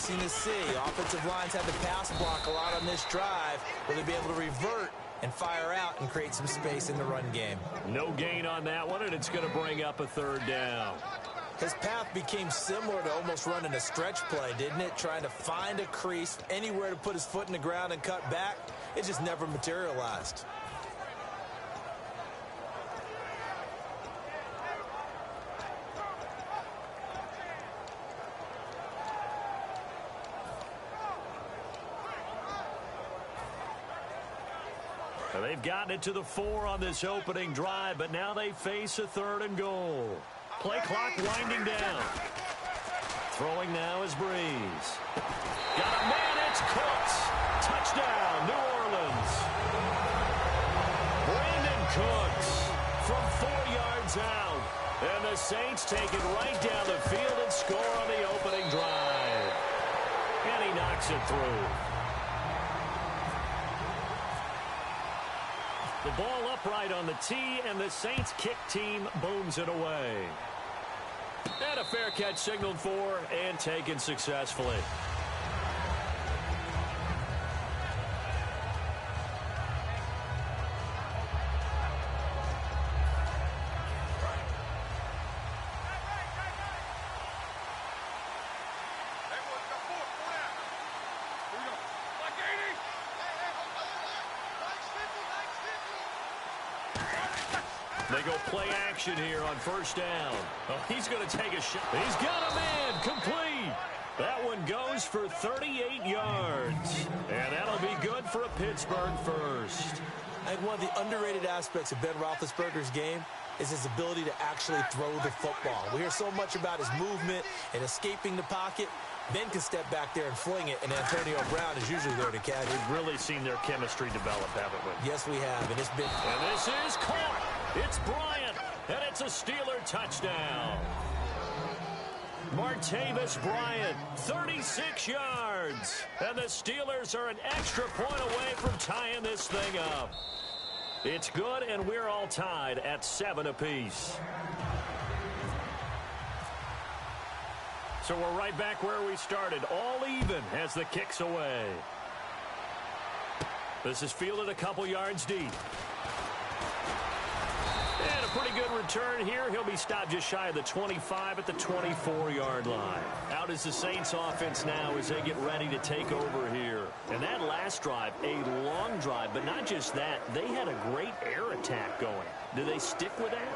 interesting to see. Offensive lines had to pass block a lot on this drive. Will they be able to revert and fire out and create some space in the run game? No gain on that one, and it's going to bring up a third down. His path became similar to almost running a stretch play, didn't it? Trying to find a crease, anywhere to put his foot in the ground and cut back. It just never materialized. They've gotten it to the 4 on this opening drive, but now they face a 3rd and goal. Play clock winding down. Throwing now is Breeze. Got a man, it's Cooks. Touchdown, New Orleans. Brandon Cooks from 4 yards out. And the Saints take it right down the field and score on the opening drive. And he knocks it through. The ball upright on the tee, and the Saints kick team booms it away. And a fair catch signaled for and taken successfully. They go play action here on first down. Oh, he's going to take a shot. He's got a man complete. That one goes for 38 yards. And that'll be good for a Pittsburgh first. I think one of the underrated aspects of Ben Roethlisberger's game is his ability to actually throw the football. We hear so much about his movement and escaping the pocket. Ben can step back there and fling it, and Antonio Brown is usually there to catch. We've really seen their chemistry develop, haven't we? Yes, we have, and it's been... And this is caught. It's Bryant, and it's a Steeler touchdown. Martavis Bryant, 36 yards. And the Steelers are an extra point away from tying this thing up. It's good, and we're all tied at 7 apiece. So we're right back where we started, all even as the kick's away. This is fielded a couple yards deep. And a pretty good return here. He'll be stopped just shy of the 25 at the 24-yard line. Out is the Saints offense now as they get ready to take over here. And that last drive, a long drive, but not just that. They had a great air attack going. Do they stick with that?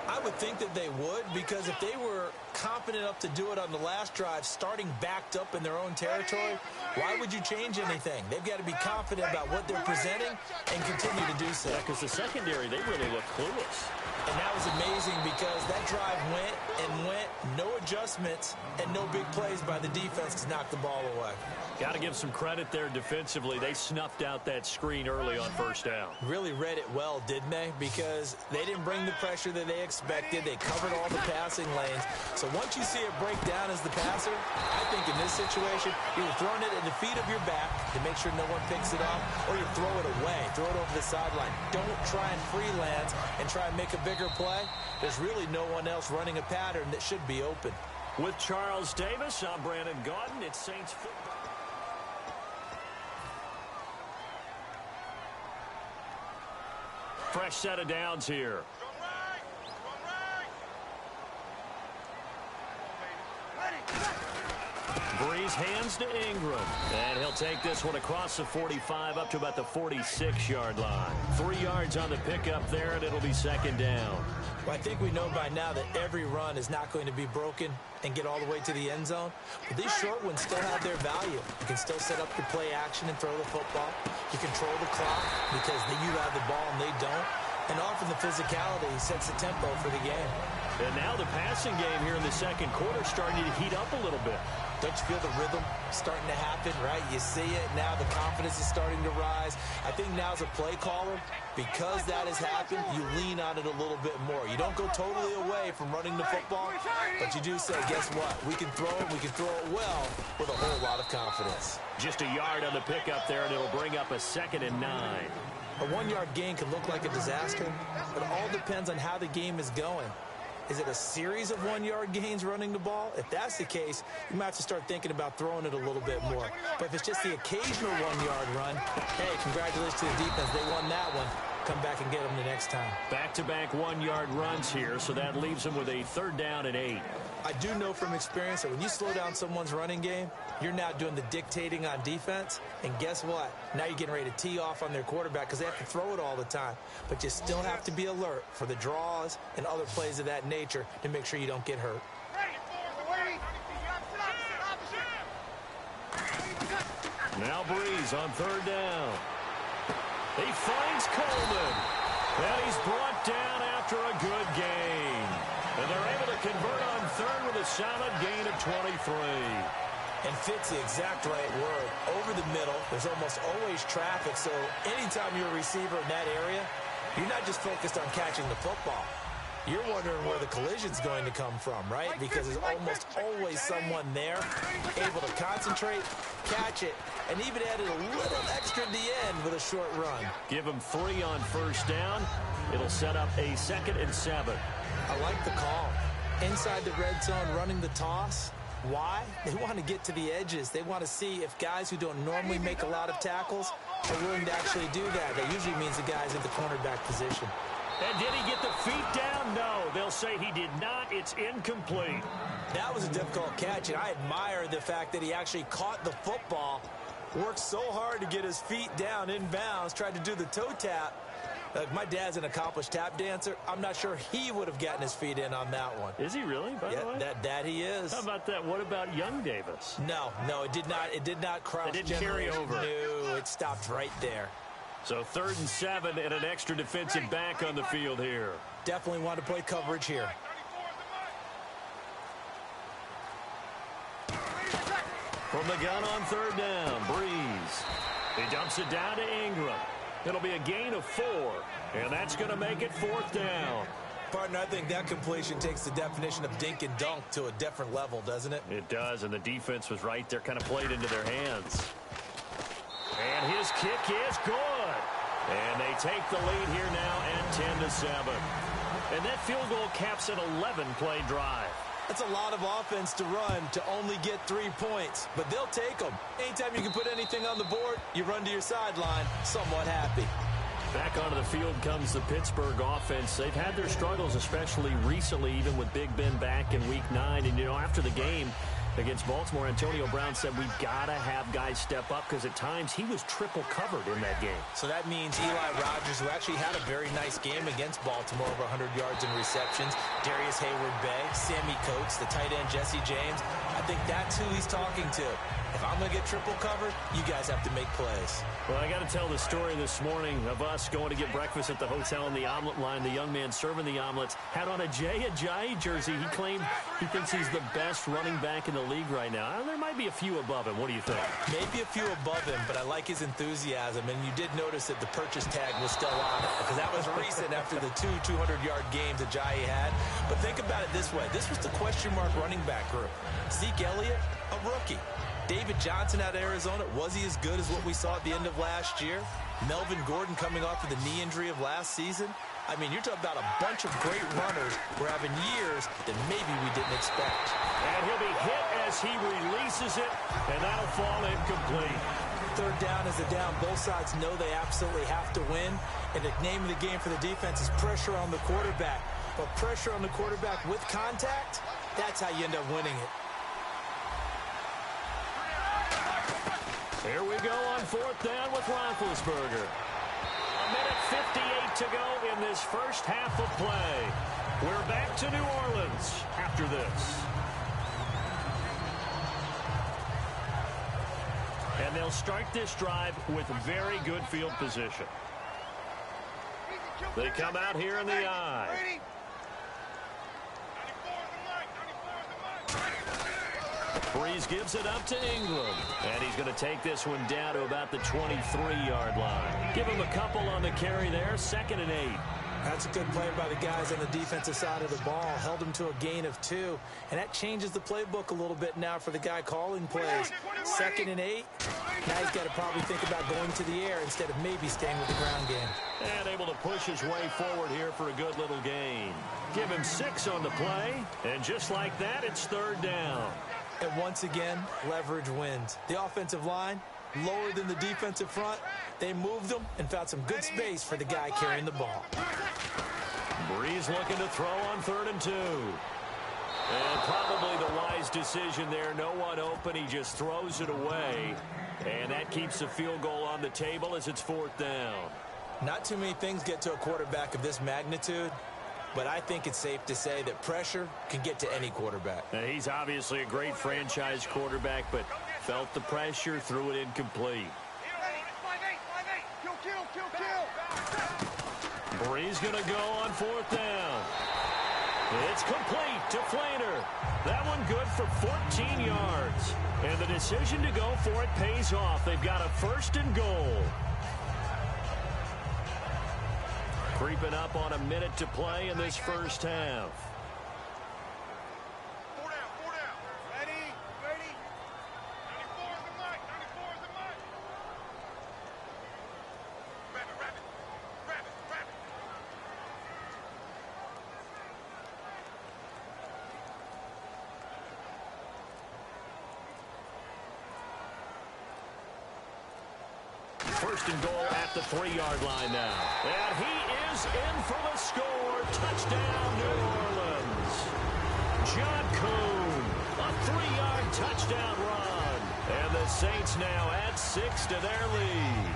I would think that they would, because if they were confident enough to do it on the last drive, starting backed up in their own territory, why would you change anything? They've got to be confident about what they're presenting and continue to do so. Yeah, because the secondary, they really look clueless. And that was amazing because that drive went and went, no adjustments, and no big plays by the defense to knock the ball away. Got to give some credit there defensively. They snuffed out that screen early on first down. Really read it well, didn't they? Because they didn't bring the pressure that they expected. They covered all the passing lanes. So once you see it break down as the passer, I think in this situation, you're throwing it at the feet of your back to make sure no one picks it off, or you throw it away, throw it over the sideline. Don't try and freelance and try and make a bigger play. There's really no one else running a pattern that should be open. With Charles Davis, I'm Brandon Gaudin. It's Saints football. Fresh set of downs here. Breeze hands to Ingram. And he'll take this one across the 45 up to about the 46-yard line. 3 yards on the pickup there, and it'll be second down. Well, I think we know by now that every run is not going to be broken and get all the way to the end zone. But these short ones still have their value. You can still set up your play action and throw the football. You control the clock because you have the ball and they don't. And often the physicality sets the tempo for the game. And now the passing game here in the second quarter starting to heat up a little bit. Don't you feel the rhythm starting to happen, right? You see it now. The confidence is starting to rise. I think now as a play caller, because that has happened, you lean on it a little bit more. You don't go totally away from running the football, but you do say, guess what? We can throw it. We can throw it well with a whole lot of confidence. Just a yard on the pickup there, and it'll bring up a 2nd and 9. A 1-yard gain can look like a disaster, but it all depends on how the game is going. Is it a series of 1-yard gains running the ball? If that's the case, you might have to start thinking about throwing it a little bit more. But if it's just the occasional 1-yard run, hey, congratulations to the defense. They won that one. Come back and get them the next time. Back-to-back 1-yard runs here, so that leaves them with a 3rd down and 8. I do know from experience that when you slow down someone's running game, you're now doing the dictating on defense. And guess what? Now you're getting ready to tee off on their quarterback because they have to throw it all the time. But you still have to be alert for the draws and other plays of that nature to make sure you don't get hurt. Now Breeze on 3rd down. He finds Coleman. And he's brought down after a good gain. And they're able to convert on 3rd with a solid gain of 23. And fit's the exact right word. Over the middle, there's almost always traffic, so anytime you're a receiver in that area, you're not just focused on catching the football. You're wondering where the collision's going to come from, right? Because there's almost always someone there able to concentrate, catch it, and even added a little extra at the end with a short run. Give him 3 on 1st down. It'll set up a 2nd and 7. I like the call. Inside the red zone, running the toss. Why? They want to get to the edges. They want to see if guys who don't normally make a lot of tackles are willing to actually do that. That usually means the guy's in the cornerback position. And did he get the feet down? No. They'll say he did not. It's incomplete. That was a difficult catch, and I admire the fact that he actually caught the football, worked so hard to get his feet down in bounds, tried to do the toe tap. My dad's an accomplished tap dancer. I'm not sure he would have gotten his feet in on that one. Is he really, by the way? That he is. How about that? What about young Davis? No, it did not cross. It didn't carry over. No, it stopped right there. So 3rd and 7 and an extra defensive back on the field here. Definitely want to play coverage here. From the gun on 3rd down, Breeze. He dumps it down to Ingram. It'll be a gain of 4, and that's going to make it 4th down. Partner, I think that completion takes the definition of dink and dunk to a different level, doesn't it? It does, and the defense was right there, kind of played into their hands. And his kick is good. And they take the lead here now at 10-7. And that field goal caps an 11-play drive. That's a lot of offense to run to only get 3 points, but they'll take them. Anytime you can put anything on the board, you run to your sideline somewhat happy. Back onto the field comes the Pittsburgh offense. They've had their struggles, especially recently, even with Big Ben back in Week 9. And, after the game against Baltimore, Antonio Brown said we've got to have guys step up because at times he was triple covered in that game. So that means Eli Rogers, who actually had a very nice game against Baltimore, over 100 yards in receptions, Darius Hayward-Bay, Sammy Coates, the tight end Jesse James. I think that's who he's talking to. If I'm going to get triple covered, you guys have to make plays. Well, I got to tell the story this morning of us going to get breakfast at the hotel in the omelet line. The young man serving the omelets had on a Jay Ajayi jersey. He claimed he thinks he's the best running back in the league right now. There might be a few above him. What do you think? Maybe a few above him, but I like his enthusiasm. And you did notice that the purchase tag was still on it because that was recent after the 200-yard games Ajayi had. But think about it this way. This was the question mark running back group. Zeke Elliott, a rookie. David Johnson out of Arizona, was he as good as what we saw at the end of last year? Melvin Gordon coming off of the knee injury of last season? I mean, you're talking about a bunch of great runners who are having years that maybe we didn't expect. And he'll be hit as he releases it, and that'll fall incomplete. 3rd down is a down. Both sides know they absolutely have to win, and the name of the game for the defense is pressure on the quarterback. But pressure on the quarterback with contact, that's how you end up winning it. Here we go on 4th down with Roethlisberger. 1:58 to go in this first half of play. We're back to New Orleans after this. And they'll start this drive with very good field position. They come out here in the I. Breeze gives it up to Ingram. And he's going to take this one down to about the 23-yard line. Give him a couple on the carry there. 2nd and 8. That's a good play by the guys on the defensive side of the ball. Held him to a gain of 2. And that changes the playbook a little bit now for the guy calling plays. 2nd and 8. Now he's got to probably think about going to the air instead of maybe staying with the ground game. And able to push his way forward here for a good little gain. Give him 6 on the play, and just like that, it's 3rd down. And once again, leverage wins. The offensive line, lower than the defensive front. They moved them and found some good space for the guy carrying the ball. Breeze looking to throw on 3rd and 2. And probably the wise decision there. No one open. He just throws it away. And that keeps the field goal on the table as it's 4th down. Not too many things get to a quarterback of this magnitude, but I think it's safe to say that pressure can get to any quarterback. Now, he's obviously a great franchise quarterback, but felt the pressure, threw it incomplete. Breeze going to go on 4th down. It's complete to Flainer. That one good for 14 yards. And the decision to go for it pays off. They've got a 1st and goal. Creeping up on a minute to play in this first half. 4 down. Ready. 94 is the mic. Grab it. First and goal at the 3-yard line now. And he is in for the score. Touchdown, New Orleans. John Kuhn, a 3-yard touchdown run. And the Saints now add 6 to their lead.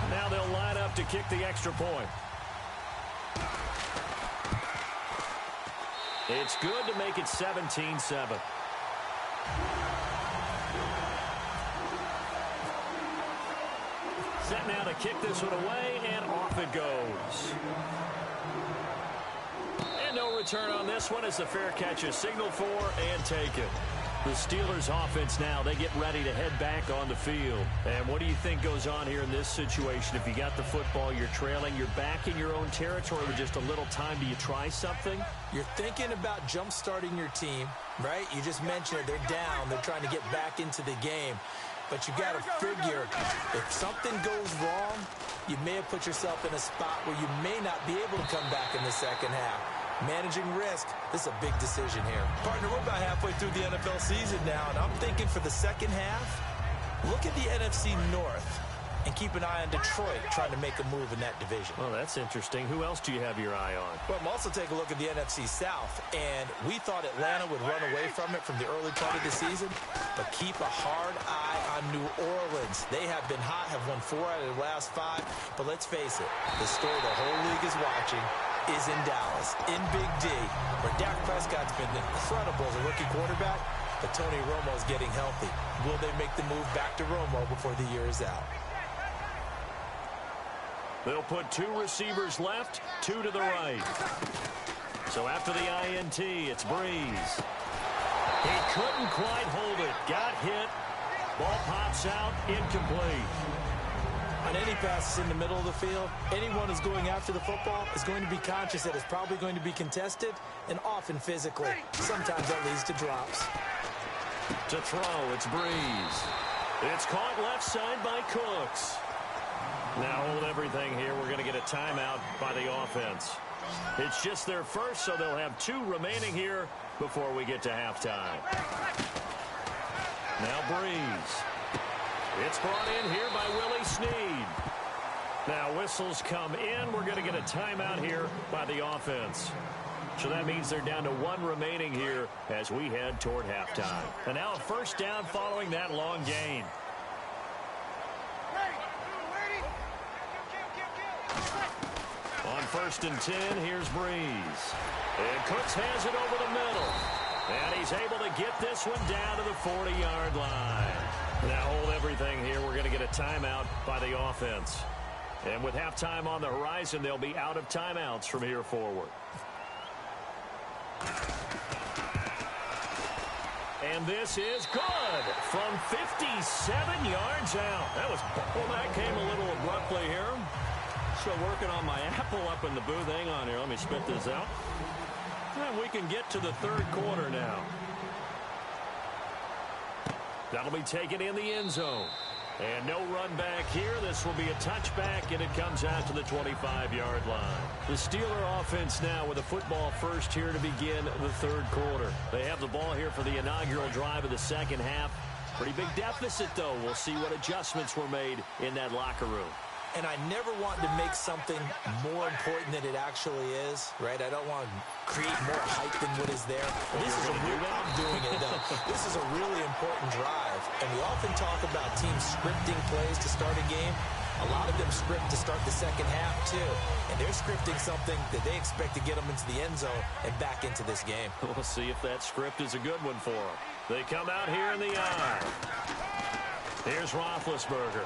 Now they'll line up to kick the extra point. It's good to make it 17-7. Set now to kick this one away, and off it goes. And no return on this one as the fair catch is signaled for and taken. The Steelers offense now, they get ready to head back on the field. And what do you think goes on here in this situation? If you got the football, you're trailing, you're back in your own territory with just a little time. Do you try something? You're thinking about jump-starting your team, right? You just mentioned it. They're down. They're trying to get back into the game. But you got to figure if something goes wrong, you may have put yourself in a spot where you may not be able to come back in the second half. Managing risk, this is a big decision here. Partner, we're about halfway through the NFL season now, and I'm thinking for the second half, look at the NFC North and keep an eye on Detroit trying to make a move in that division. Well, that's interesting. Who else do you have your eye on? Well, I'm also taking a look at the NFC South, and we thought Atlanta would run away from it from the early part of the season, but keep a hard eye on New Orleans. They have been hot, have won 4 out of the last 5, but let's face it, the story the whole league is watching is in Dallas, in Big D, where Dak Prescott's been incredible as a rookie quarterback, but Tony Romo's getting healthy. Will they make the move back to Romo before the year is out? They'll put 2 receivers left, 2 to the right. So after the INT, it's Breeze. He couldn't quite hold it. Got hit. Ball pops out, incomplete. On any passes in the middle of the field, anyone who's going after the football is going to be conscious that it's probably going to be contested and often physically. Sometimes that leads to drops. To throw, it's Breeze. It's caught left side by Cooks. Now hold everything here. We're going to get a timeout by the offense. It's just their first, so they'll have 2 remaining here before we get to halftime. Now Breeze. It's brought in here by Willie Snead. Now whistles come in. We're going to get a timeout here by the offense. So that means they're down to 1 remaining here as we head toward halftime. And now a first down following that long gain. On 1st and 10, here's Breeze. And Cooks has it over the middle. And he's able to get this one down to the 40-yard line. Now hold everything here. We're going to get a timeout by the offense. And with halftime on the horizon, they'll be out of timeouts from here forward. And this is good from 57 yards out. That came a little abruptly here. So working on my apple up in the booth. Hang on here. Let me spit this out. And we can get to the third quarter now. That'll be taken in the end zone. And no run back here. This will be a touchback, and it comes out to the 25-yard line. The Steeler offense now with a football first here to begin the third quarter. They have the ball here for the inaugural drive of the second half. Pretty big deficit, though. We'll see what adjustments were made in that locker room. And I never want to make something more important than it actually is, right? I don't want to create more hype than what is there. This is I'm doing it, though. This is a really important drive. And we often talk about teams scripting plays to start a game. A lot of them script to start the second half, too. And they're scripting something that they expect to get them into the end zone and back into this game. We'll see if that script is a good one for them. They come out here in the eye. Here's Roethlisberger.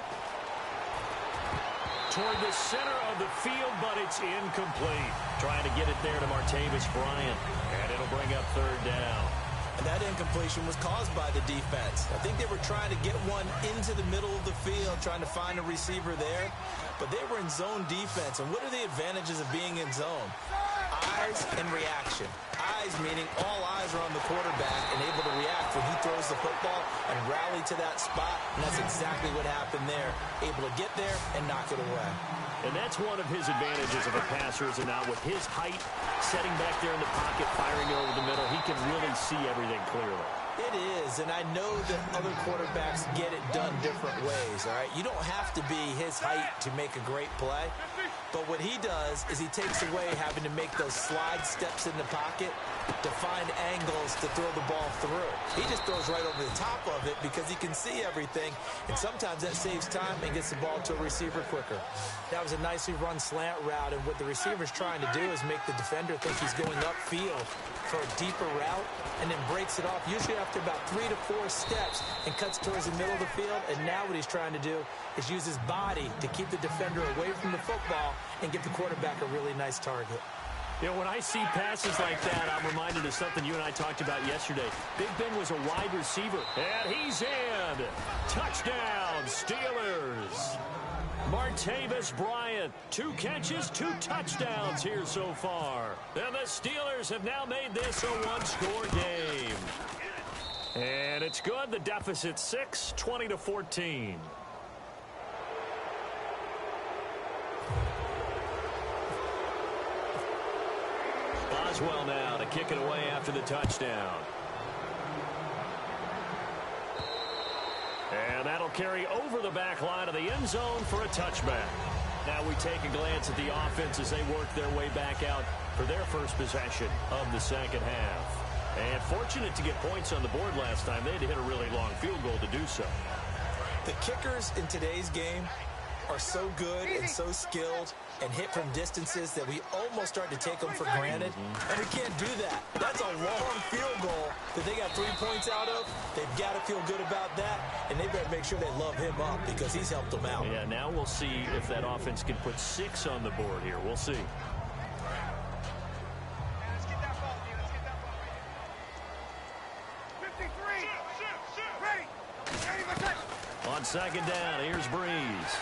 Toward the center of the field, but it's incomplete. Trying to get it there to Martavis Bryant. And it'll bring up third down. And that incompletion was caused by the defense. I think they were trying to get one into the middle of the field, trying to find a receiver there. But they were in zone defense. And what are the advantages of being in zone? Eyes and reaction. Eyes meaning all eyes are on the quarterback and able to react when he throws the football and rally to that spot. And that's exactly what happened there. Able to get there and knock it away. And that's one of his advantages of a passer, is now with his height, setting back there in the pocket, firing it over the middle, he can really see everything clearly. It is, and I know that other quarterbacks get it done different ways, all right? You don't have to be his height to make a great play, but what he does is he takes away having to make those slide steps in the pocket to find angles to throw the ball through. He just throws right over the top of it because he can see everything, and sometimes that saves time and gets the ball to a receiver quicker. That was a nicely run slant route, and what the receiver's trying to do is make the defender think he's going upfield for a deeper route and then breaks it off, usually after about 3 to 4 steps, and cuts towards the middle of the field. And now what he's trying to do is use his body to keep the defender away from the football and give the quarterback a really nice target. You know, when I see passes like that, I'm reminded of something you and I talked about yesterday. Big Ben was a wide receiver, and he's in. Touchdown, Steelers. Martavis Bryant, 2 catches, 2 touchdowns here so far. And the Steelers have now made this a one-score game. And it's good. The deficit 6, 20-14. Boswell now to kick it away after the touchdown. And that'll carry over the back line of the end zone for a touchback. Now we take a glance at the offense as they work their way back out for their first possession of the second half. And fortunate to get points on the board last time. They had to hit a really long field goal to do so. The kickers in today's game are so good and so skilled and hit from distances that we almost start to take them for granted. And we can't do that. That's a long field goal that they got 3 points out of. They've got to feel good about that, and they better make sure they love him up because he's helped them out. Yeah, now we'll see if that offense can put 6 on the board here. We'll see. Let's get that ball, dude. Let's get that ball right here. 53. Shoot. Ready. Ready, my touch. On second down, here's Breeze.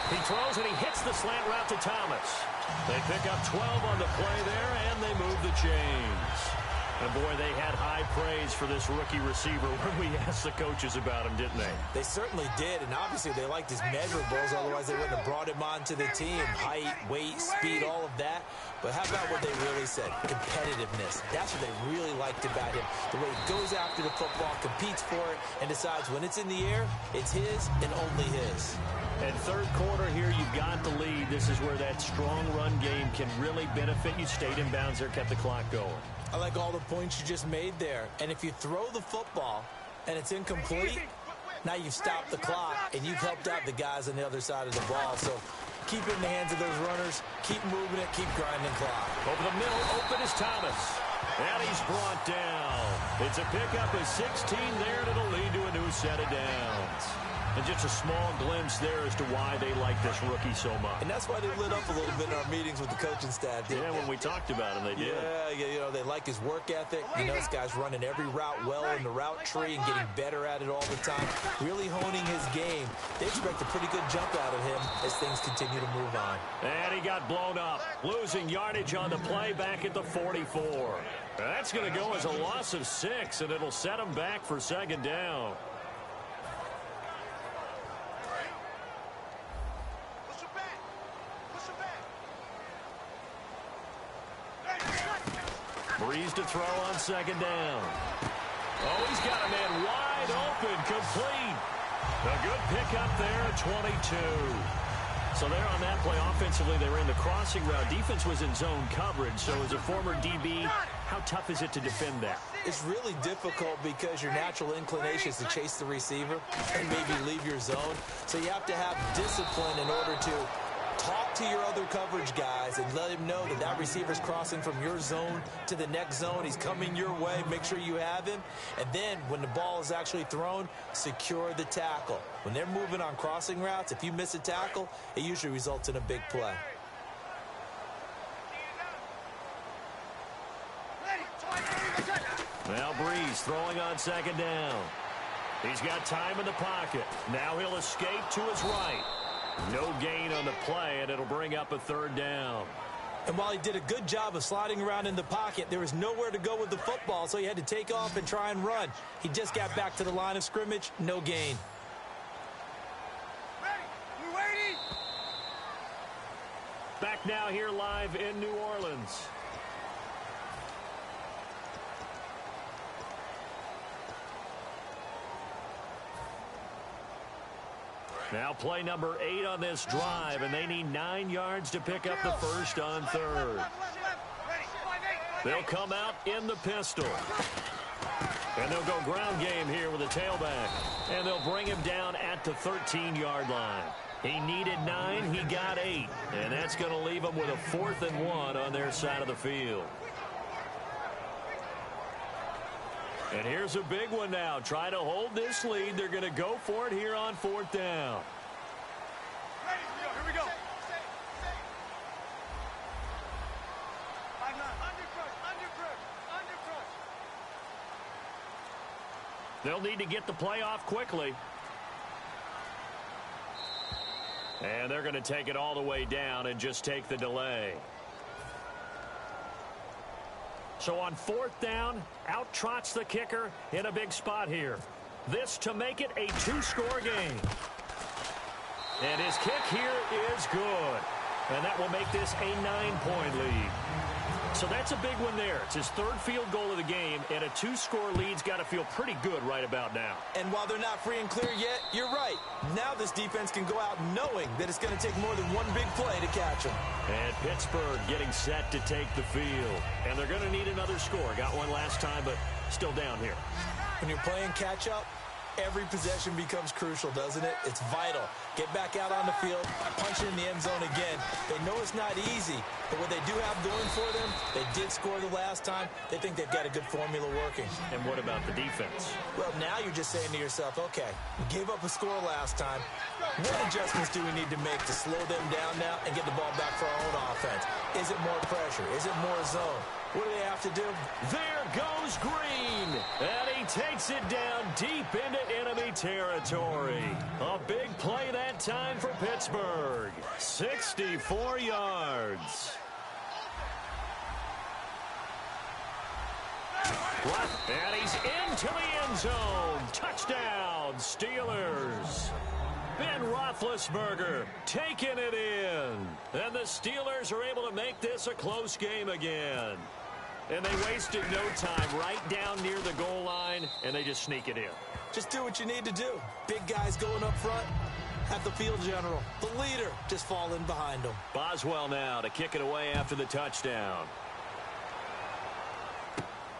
He throws and he hits the slant route to Thomas. They pick up 12 on the play there, and they move the chains. And boy, they had high praise for this rookie receiver when we asked the coaches about him, didn't they? They certainly did, and obviously they liked his measurables, otherwise they wouldn't have brought him onto the team. Height, weight, speed, all of that. But how about what they really said? Competitiveness. That's what they really liked about him. The way he goes after the football, competes for it, and decides when it's in the air, it's his and only his. And third quarter here, you've got the lead. This is where that strong run game can really benefit you. Stayed in bounds there, kept the clock going. I like all the points you just made there. And if you throw the football and it's incomplete, now you've stopped the clock and you've helped out the guys on the other side of the ball. So keep it in the hands of those runners, keep moving it, keep grinding clock. Over the middle, open is Thomas. And he's brought down. It's a pickup of 16 there, and it'll lead to a new set of downs. And just a small glimpse there as to why they like this rookie so much. And that's why they lit up a little bit in our meetings with the coaching staff. Yeah, when we talked about him, they did. Yeah, you know, they like his work ethic. You know, this guy's running every route well in the route tree and getting better at it all the time, really honing his game. They expect a pretty good jump out of him as things continue to move on. And he got blown up, losing yardage on the play back at the 44. That's going to go as a loss of 6, and it'll set him back for second down. Breeze to throw on second down. Oh, he's got a man wide open, complete. A good pickup there at 22. So there on that play, offensively, they were in the crossing route. Defense was in zone coverage, so as a former DB, how tough is it to defend that? It's really difficult because your natural inclination is to chase the receiver and maybe leave your zone. So you have to have discipline in order to talk to your other coverage guys and let him know that that receiver's crossing from your zone to the next zone. He's coming your way. Make sure you have him. And then when the ball is actually thrown, secure the tackle. When they're moving on crossing routes, if you miss a tackle, it usually results in a big play. Now Breeze throwing on second down. He's got time in the pocket. Now he'll escape to his right. No gain on the play, and it'll bring up a third down. And while he did a good job of sliding around in the pocket, there was nowhere to go with the football, so he had to take off and try and run. He just got back to the line of scrimmage, no gain. We're waiting. Back now here live in New Orleans. Now play number 8 on this drive, and they need 9 yards to pick up the first on third. They'll come out in the pistol. And they'll go ground game here with a tailback. And they'll bring him down at the 13-yard line. He needed 9, he got 8. And that's going to leave him with a 4th and 1 on their side of the field. And here's a big one now. Try to hold this lead. They're going to go for it here on 4th down. Here we go. They'll need to get the play off quickly. And they're going to take it all the way down and just take the delay. So on 4th down, out trots the kicker in a big spot here. This to make it a 2-score game. And his kick here is good. And that will make this a 9-point lead. So that's a big one there. It's his 3rd field goal of the game, and a 2-score lead's got to feel pretty good right about now. And while they're not free and clear yet, you're right. Now this defense can go out knowing that it's going to take more than one big play to catch them. And Pittsburgh getting set to take the field. And they're going to need another score. Got one last time, but still down here. When you're playing catch-up, every possession becomes crucial, doesn't it? It's vital. Get back out on the field, punch it in the end zone again. They know it's not easy, but what they do have going for them, they did score the last time. They think they've got a good formula working. And what about the defense? Well, now you're just saying to yourself, okay, we gave up a score last time. What adjustments do we need to make to slow them down now and get the ball back for our own offense? Is it more pressure? Is it more zone? What do they have to do? There goes Green. And he takes it down deep into enemy territory. A big play that time for Pittsburgh. 64 yards. And he's into the end zone. Touchdown, Steelers. Ben Roethlisberger taking it in. And the Steelers are able to make this a close game again. And they wasted no time right down near the goal line, and they just sneak it in. Just do what you need to do. Big guys going up front. Have the field general, the leader, just fall in behind them. Boswell now to kick it away after the touchdown.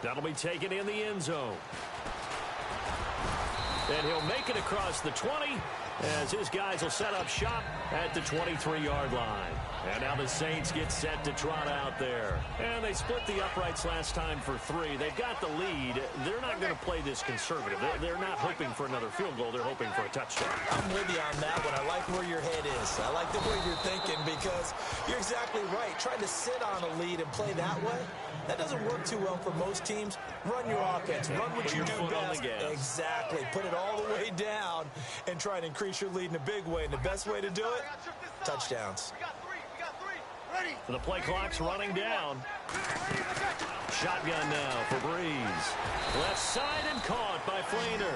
That'll be taken in the end zone. And he'll make it across the 20 as his guys will set up shop at the 23-yard line. And now the Saints get set to trot out there. And they split the uprights last time for 3. They've got the lead. They're not going to play this conservative. They're not hoping for another field goal. They're hoping for a touchdown. I'm with you on that one. I like where your head is. I like the way you're thinking because you're exactly right. Trying to sit on a lead and play that way, that doesn't work too well for most teams. Run your offense. Run what you do best. Exactly. Put it all the way down and try and increase your lead in a big way. And the best way to do it, touchdowns. The play clock's running down. Shotgun now for Breeze. Left side and caught by Flainer.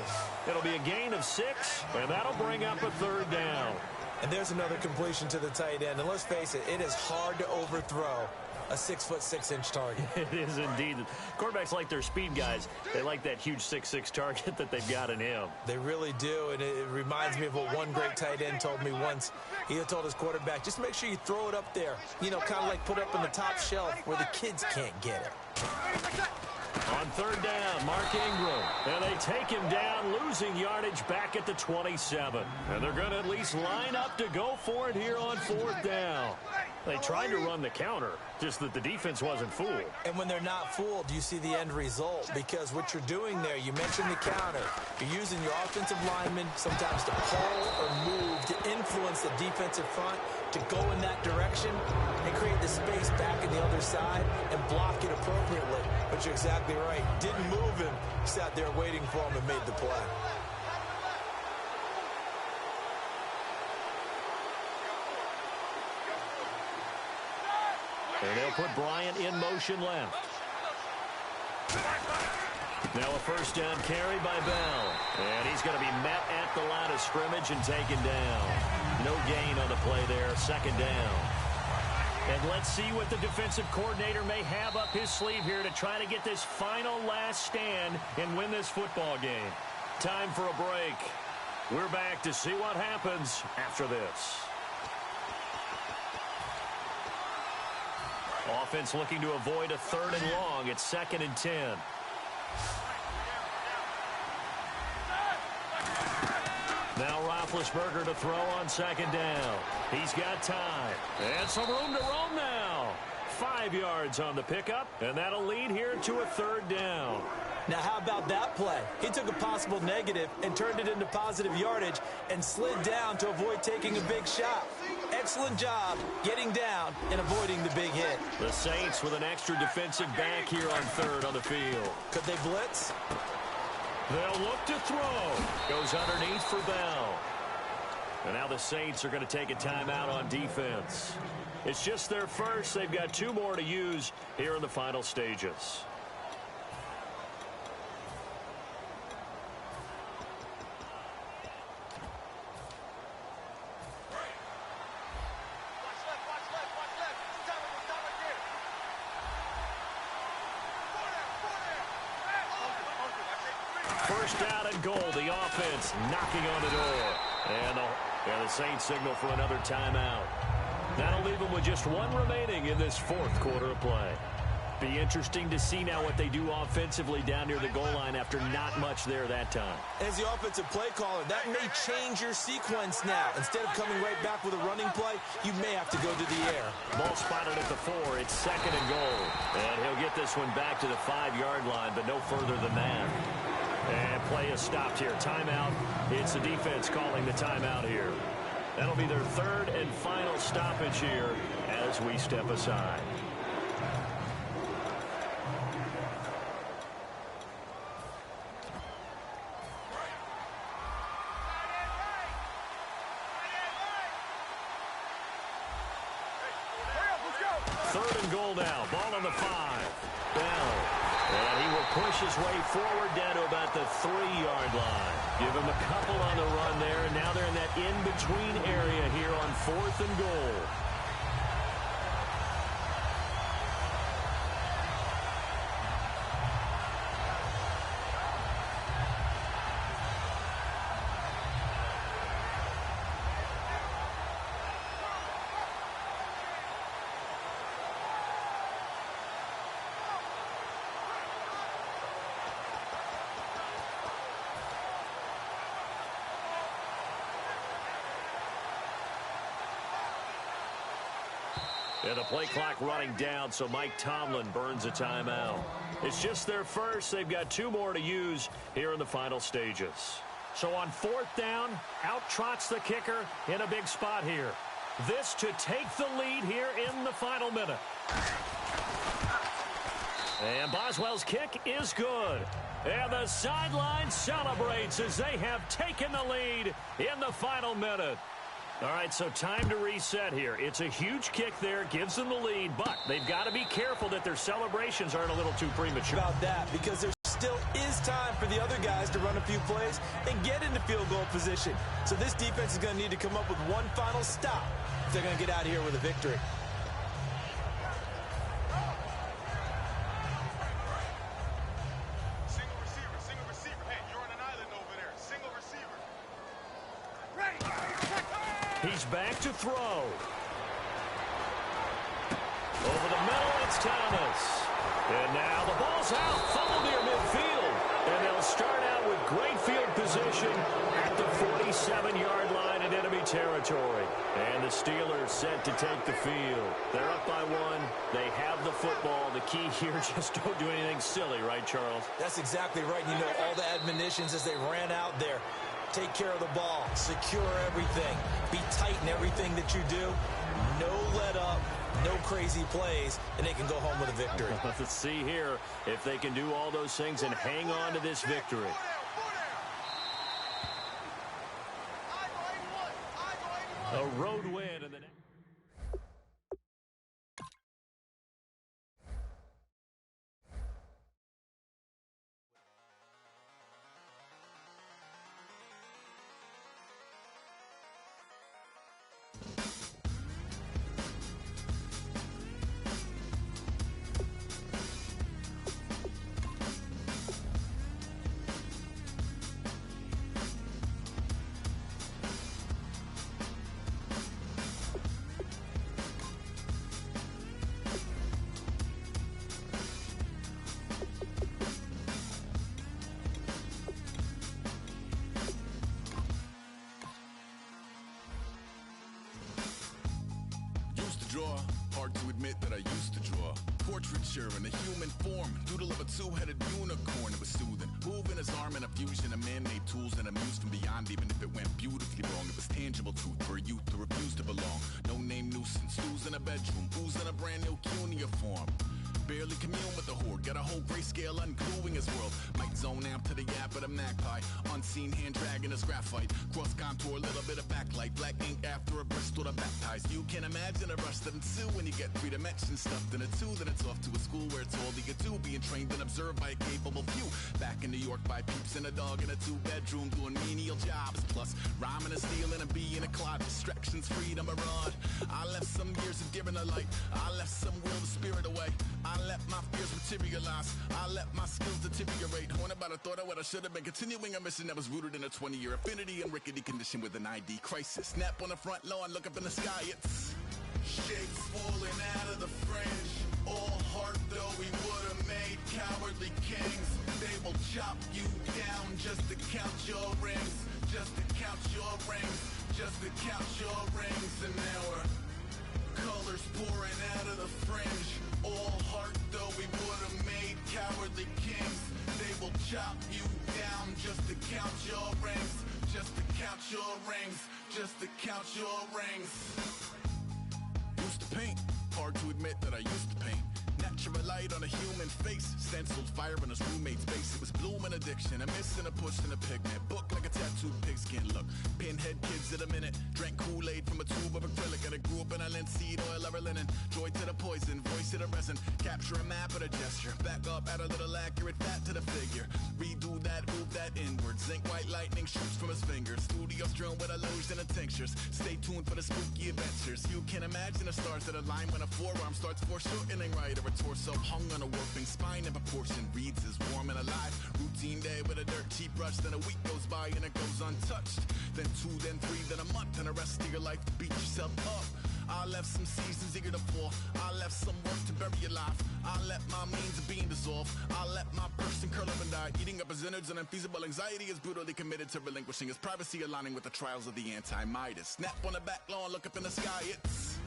It'll be a gain of 6, and that'll bring up a 3rd down. And there's another completion to the tight end. And let's face it, it is hard to overthrow a 6'6" target. It is indeed. Quarterbacks like their speed guys. They like that huge 6'6" target that they've got in him. They really do, and it reminds me of what one great tight end told me once. He told his quarterback, just make sure you throw it up there. You know, kind of like put up in the top shelf where the kids can't get it. On 3rd down, Mark Ingram. And they take him down, losing yardage back at the 27. And they're going to at least line up to go for it here on 4th down. They tried to run the counter, just that the defense wasn't fooled. And when they're not fooled, you see the end result. Because what you're doing there, you mentioned the counter. You're using your offensive linemen sometimes to pull or move to influence the defensive front to go in that direction and create the space back in the other side and block it appropriately. But you're exactly right. Didn't move him. Sat there waiting for him and made the play. And they'll put Bryant in motion left. Now a 1st down carry by Bell. And he's going to be met at the line of scrimmage and taken down. No gain on the play there. 2nd down. And let's see what the defensive coordinator may have up his sleeve here to try to get this final last stand and win this football game. Time for a break. We're back to see what happens after this. Offense looking to avoid a 3rd and long. It's 2nd and 10. Now Roethlisberger to throw on 2nd down. He's got time. And some room to roam now. 5 yards on the pickup, and that'll lead here to a 3rd down. Now, how about that play? He took a possible negative and turned it into positive yardage and slid down to avoid taking a big shot. Excellent job getting down and avoiding the big hit. The Saints with an extra defensive back here on 3rd on the field. Could they blitz? They'll look to throw. Goes underneath for Bell. And now the Saints are going to take a timeout on defense. It's just their first. They've got 2 more to use here in the final stages. First down and goal. The offense knocking on the door. And the Saints signal for another timeout. That'll leave them with just 1 remaining in this 4th quarter of play. Be interesting to see now what they do offensively down near the goal line after not much there that time. As the offensive play caller, that may change your sequence now. Instead of coming right back with a running play, you may have to go to the air. Ball spotted at the 4. It's 2nd and goal. And he'll get this one back to the 5-yard line, but no further than that. And play is stopped here. Timeout. It's the defense calling the timeout here. That'll be their 3rd and final stoppage here as we step aside. Third and goal now. Ball on the 5. Bell. And he will push his way forward down to about the 3-yard line. Give him a couple on the run there, and now they're in that in-between area here on 4th and goal. And the play clock running down, so Mike Tomlin burns a timeout. It's just their first. They've got 2 more to use here in the final stages. So on 4th down, out trots the kicker in a big spot here. This to take the lead here in the final minute. And Boswell's kick is good. And the sideline celebrates as they have taken the lead in the final minute. All right, so time to reset here. It's a huge kick there, gives them the lead, but they've got to be careful that their celebrations aren't a little too premature. About that, because there still is time for the other guys to run a few plays and get into field goal position. So this defense is going to need to come up with one final stop if they're going to get out of here with a victory. Single receiver. Hey, you're on an island over there. Single receiver. He's back to throw. Over the middle, it's Thomas. And now the ball's out, funneled near midfield. And they'll start out with great field position at the 47-yard line in enemy territory. And the Steelers set to take the field. They're up by 1. They have the football. The key here, just don't do anything silly, right, Charles? That's exactly right. You know, all the admonitions as they ran out there. Take care of the ball. Secure everything. Be tight in everything that you do. No let up. No crazy plays. And they can go home with a victory. Let's see here if they can do all those things and hang on to this victory. A road win in the next. Hard to admit that I used to draw. Portraiture in a human form. Doodle of a 2-headed unicorn. It was soothing. Moving his arm in a fusion of man-made tools and amused from beyond. Even if it went beautifully wrong, it was tangible truth for a youth who refused to belong. No name nuisance. Who's in a bedroom? Who's in a brand new cuneiform? Barely commune with the horde. Got a whole grayscale ungluing his world. Might zone amp to the yap of the magpie. Unseen hand dragging his graphite. Cross contour, little bit of backlight. Black ink after a Bristol to baptize. You can imagine a rush that ensue when you get 3 dimensions stuffed in a 2. Then it's off to a school where it's all you do. Being trained and observed by a capable few. Back in New York by peeps and a dog in a 2-bedroom doing menial jobs. Plus rhyming and stealing and being a clod. Distractions, freedom, a rod. I left some years of giving a light. I left some will the spirit away. I let my fears materialize. I let my skills deteriorate. Horn about a thought of what I should have been. Continuing a mission that was rooted in a 20-year affinity and rickety condition with an ID crisis. Snap on the front lawn, look up in the sky. It's shapes falling out of the fringe. All heart though we would have made cowardly kings. They will chop you down just to count your rings. Just to count your rings. Just to count your rings. And now we're colors pouring out of the fringe. All heart though we would have made cowardly kings. They will chop you down just to count your rings. Just to count your rings. Just to count your rings. Used to paint. Hard to admit that I used to paint. Natural light on a human face. Stenciled fire in his roommate's face. It was blooming addiction. A miss and a push and a pigment. Book like a tattooed pigskin look. Pinhead kids in a minute. Drank Kool-Aid from a tube of acrylic. And I grew up in a linseed oil ever linen. Joy to the poison. Voice to the resin. Capture a map of a gesture. Back up, add a little accurate fat to the figure. Redo that, move that inward. Zinc white lightning shoots from his fingers. Studio strewn with illusion and tinctures. Stay tuned for the spooky adventures. You can imagine the stars that align when a forearm starts foreshortening right. Or a torso hung on a warping spine in proportion. Reads as warm and alive. Routine day with a dirt cheap brush. Then a week goes by and it goes untouched. Then 2, then 3, then a month. And the rest of your life to beat yourself up. I left some seasons eager to fall. I left some work to bury your life. I let my means of being dissolved. I let my person curl up and die. Eating up his innards and unfeasible anxiety is brutally committed to relinquishing his privacy, aligning with the trials of the anti-Midas. Snap on the back lawn, look up in the sky. It's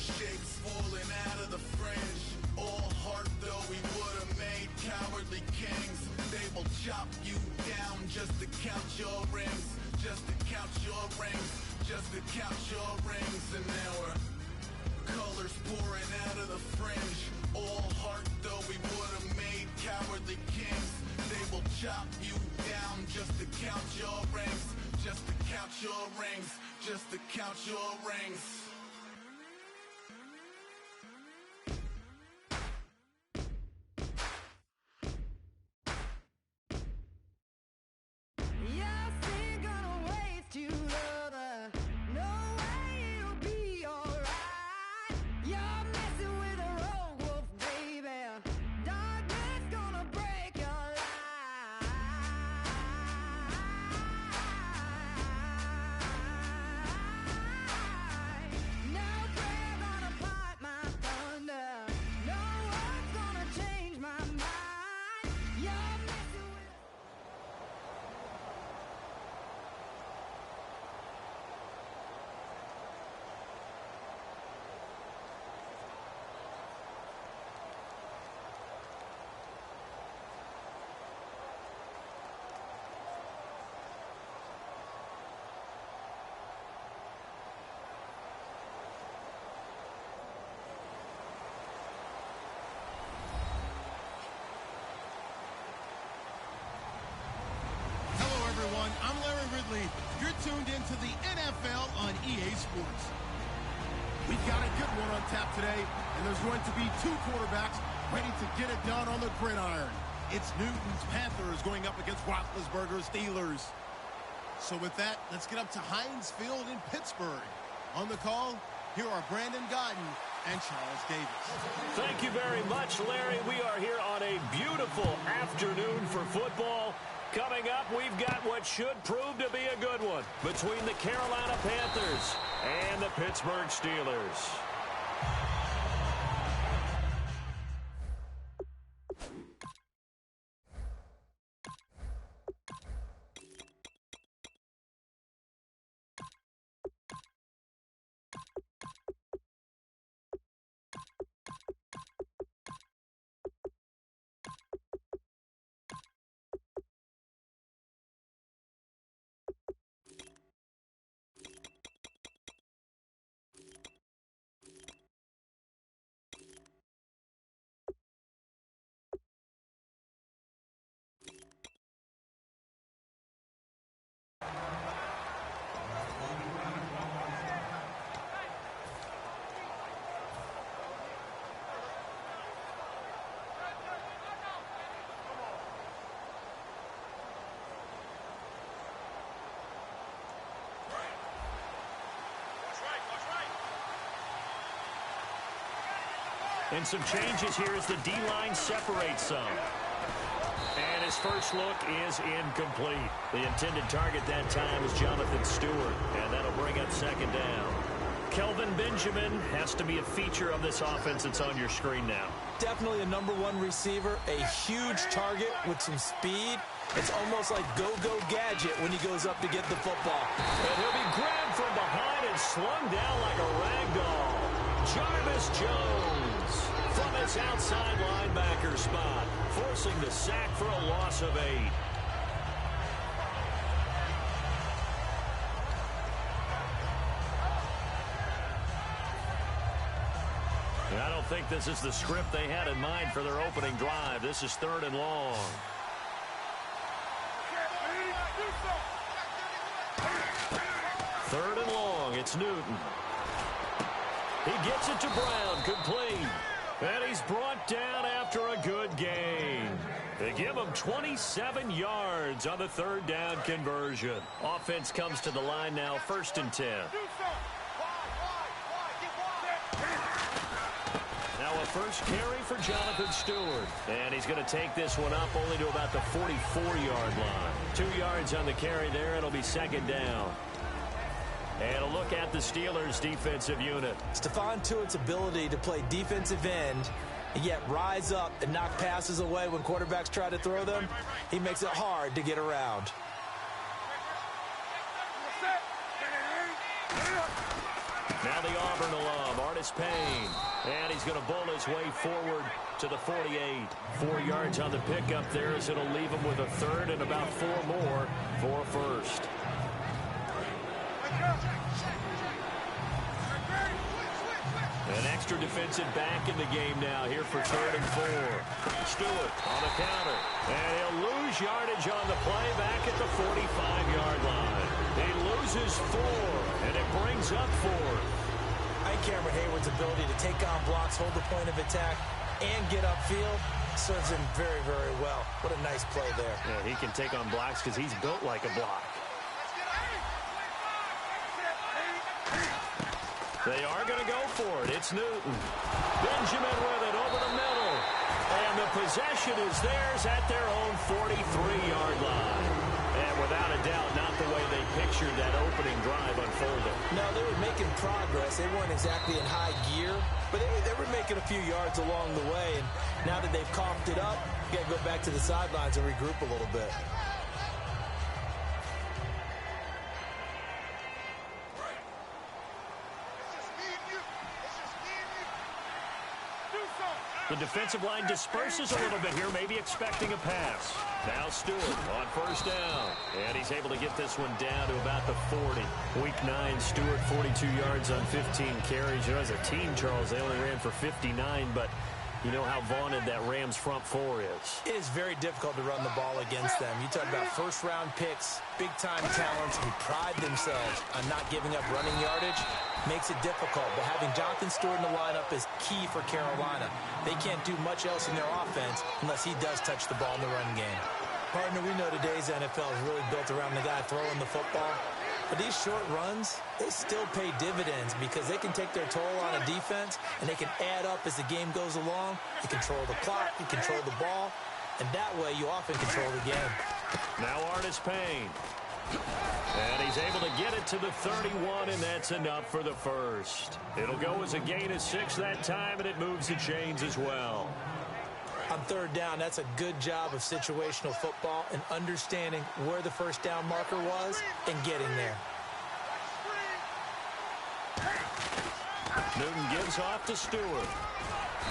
Shapes falling out of the fringe. All heart though we would have made cowardly kings. They will chop you down just to count your rings. Just to count your rings. Just to count your rings. And now we're colors pouring out of the fringe. All heart though we would have made cowardly kings. They will chop you down just to count your rings. Just to count your rings. Just to count your rings. I'm Larry Ridley. You're tuned into the NFL on EA Sports. We've got a good one on tap today, and there's going to be two quarterbacks ready to get it done on the gridiron. It's Newton's Panthers going up against Roethlisberger's Steelers. So with that, let's get up to Heinz Field in Pittsburgh. On the call, here are Brandon Godden and Charles Davis. Thank you very much, Larry. We are here on a beautiful afternoon for football. Coming up, we've got what should prove to be a good one between the Carolina Panthers and the Pittsburgh Steelers. And some changes here as the D-line separates some. And his first look is incomplete. The intended target that time is Jonathan Stewart, and that'll bring up second down. Kelvin Benjamin has to be a feature of this offense that's on your screen now. Definitely a number one receiver, a huge target with some speed. It's almost like go-go gadget when he goes up to get the football. And he'll be grabbed from behind and slung down like a rag doll. Jarvis Jones from his outside linebacker spot, forcing the sack for a loss of 8. I don't think this is the script they had in mind for their opening drive. This is 3rd and long. Third and long, it's Newton. He gets it to Brown, complete. And he's brought down after a good gain. They give him 27 yards on the 3rd down conversion. Offense comes to the line now, 1st and 10. Now a first carry for Jonathan Stewart. And he's going to take this one up only to about the 44-yard line. 2 yards on the carry there. It'll be 2nd down. And a look at the Steelers' defensive unit. Stephon Tuitt's ability to play defensive end and yet rise up and knock passes away when quarterbacks try to throw them, he makes it hard to get around. Now the Auburn alum, Artis Payne. And he's going to bowl his way forward to the 48. 4 yards on the pickup there as it'll leave him with a third and about 4 more for a first. An extra defensive back in the game now here for 3rd and 4. Stewart on the counter. And he'll lose yardage on the play back at the 45-yard line. He loses 4, and it brings up 4. I think Cameron Hayward's ability to take on blocks, hold the point of attack, and get upfield serves him very, very well. What a nice play there. Yeah, he can take on blocks because he's built like a block. They are going to go for it. It's Newton. Benjamin with it over the middle. And the possession is theirs at their own 43-yard line. And without a doubt, not the way they pictured that opening drive unfolding. No, they were making progress. They weren't exactly in high gear, but they were making a few yards along the way. And now that they've coughed it up, you got to go back to the sidelines and regroup a little bit. The defensive line disperses a little bit here, maybe expecting a pass. Now Stewart on first down. And he's able to get this one down to about the 40. Week 9, Stewart 42 yards on 15 carries. You know, as a team, Charles, they only ran for 59, but you know how vaunted that Rams front 4 is. It is very difficult to run the ball against them. You talk about first-round picks, big-time talents who pride themselves on not giving up running yardage. Makes it difficult, but having Jonathan Stewart in the lineup is key for Carolina. They can't do much else in their offense unless he does touch the ball in the run game. Partner, we know today's NFL is really built around the guy throwing the football. But these short runs, they still pay dividends because they can take their toll on a defense and they can add up as the game goes along. You control the clock, you control the ball, and that way you often control the game. Now Artis Payne. And he's able to get it to the 31, and that's enough for the first. It'll go as a gain of 6 that time, and it moves the chains as well. On 3rd down, that's a good job of situational football and understanding where the first down marker was and getting there. Newton gives off to Stewart.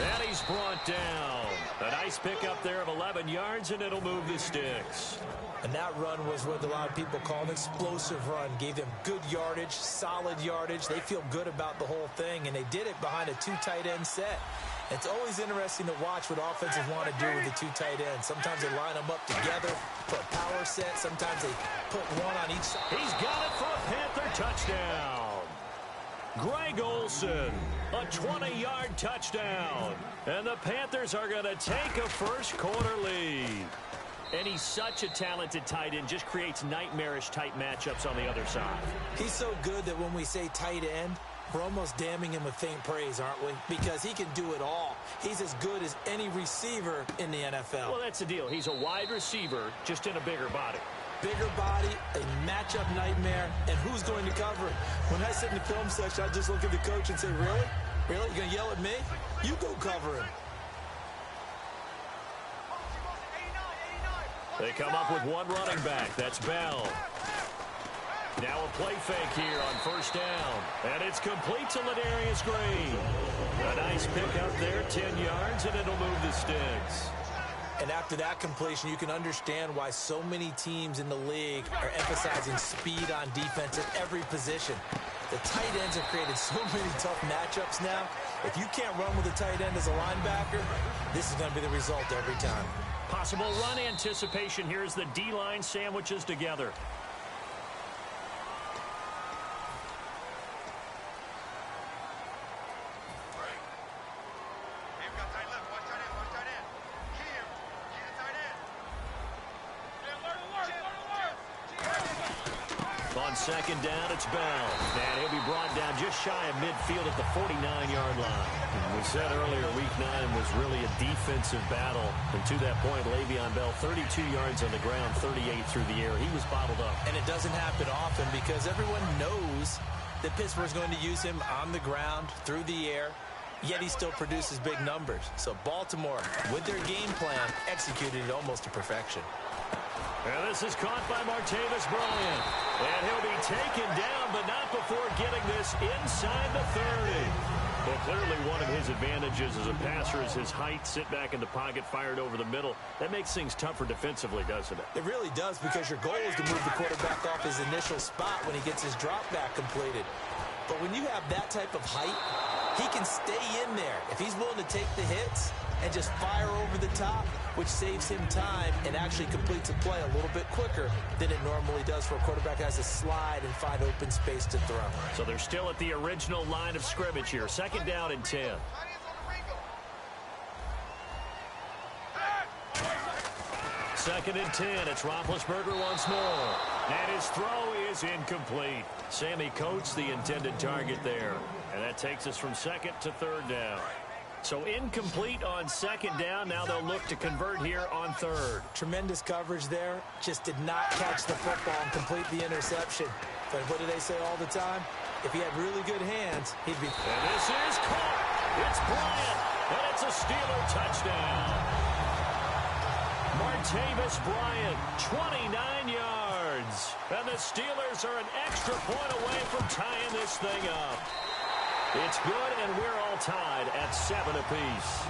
And he's brought down. A nice pickup there of 11 yards, and it'll move the sticks. And that run was what a lot of people call an explosive run. Gave them good yardage, solid yardage. They feel good about the whole thing, and they did it behind a 2 tight end set. It's always interesting to watch what offenses want to do with the 2 tight ends. Sometimes they line them up together for a power set. Sometimes they put one on each side. He's got it for a Panther touchdown. Greg Olsen, a 20-yard touchdown. And the Panthers are going to take a first-quarter lead. And he's such a talented tight end, just creates nightmarish-type matchups on the other side. He's so good that when we say tight end, we're almost damning him with faint praise, aren't we? Because he can do it all. He's as good as any receiver in the NFL. Well, that's the deal. He's a wide receiver, just in a bigger body. Bigger body, a matchup nightmare, and who's going to cover it? When I sit in the film section, I just look at the coach and say, really? Really? You're going to yell at me? You go cover him. They come up with one running back. That's Bell. Now a play fake here on first down. And it's complete to Ladarius Green. A nice pickup there, 10 yards, and it'll move the sticks. And after that completion, you can understand why so many teams in the league are emphasizing speed on defense at every position. The tight ends have created so many tough matchups now. If you can't run with a tight end as a linebacker, this is going to be the result every time. Possible run anticipation here as the D-line sandwiches together. On second down, it's Bell. And he'll be brought down just shy of midfield at the 49-yard line. And we said earlier, Week 9 was really a defensive battle. And to that point, Le'Veon Bell, 32 yards on the ground, 38 through the air. He was bottled up. And it doesn't happen often because everyone knows that Pittsburgh's going to use him on the ground, through the air, yet he still produces big numbers. So Baltimore, with their game plan, executed it almost to perfection. And this is caught by Martavis Bryant. And he'll be taken down, but not before getting this inside the 30. Well, clearly one of his advantages as a passer is his height. Sit back in the pocket, fired over the middle. That makes things tougher defensively, doesn't it? It really does, because your goal is to move the quarterback off his initial spot when he gets his drop back completed. But when you have that type of height, he can stay in there. If he's willing to take the hits and just fire over the top, which saves him time and actually completes a play a little bit quicker than it normally does for a quarterback that has to slide and find open space to throw. So they're still at the original line of scrimmage here. 2nd down and 10. Second and 10. It's Roethlisberger once more. And his throw is incomplete. Sammy Coates, the intended target there. And that takes us from 2nd to 3rd down. So incomplete on 2nd down. Now they'll look to convert here on 3rd. Tremendous coverage there. Just did not catch the football and complete the interception. But what do they say all the time? If he had really good hands, he'd be... And this is caught. It's Bryant. And it's a Steeler touchdown. Martavis Bryant, 29 yards. And the Steelers are an extra point away from tying this thing up. It's good, and we're all tied at 7 apiece.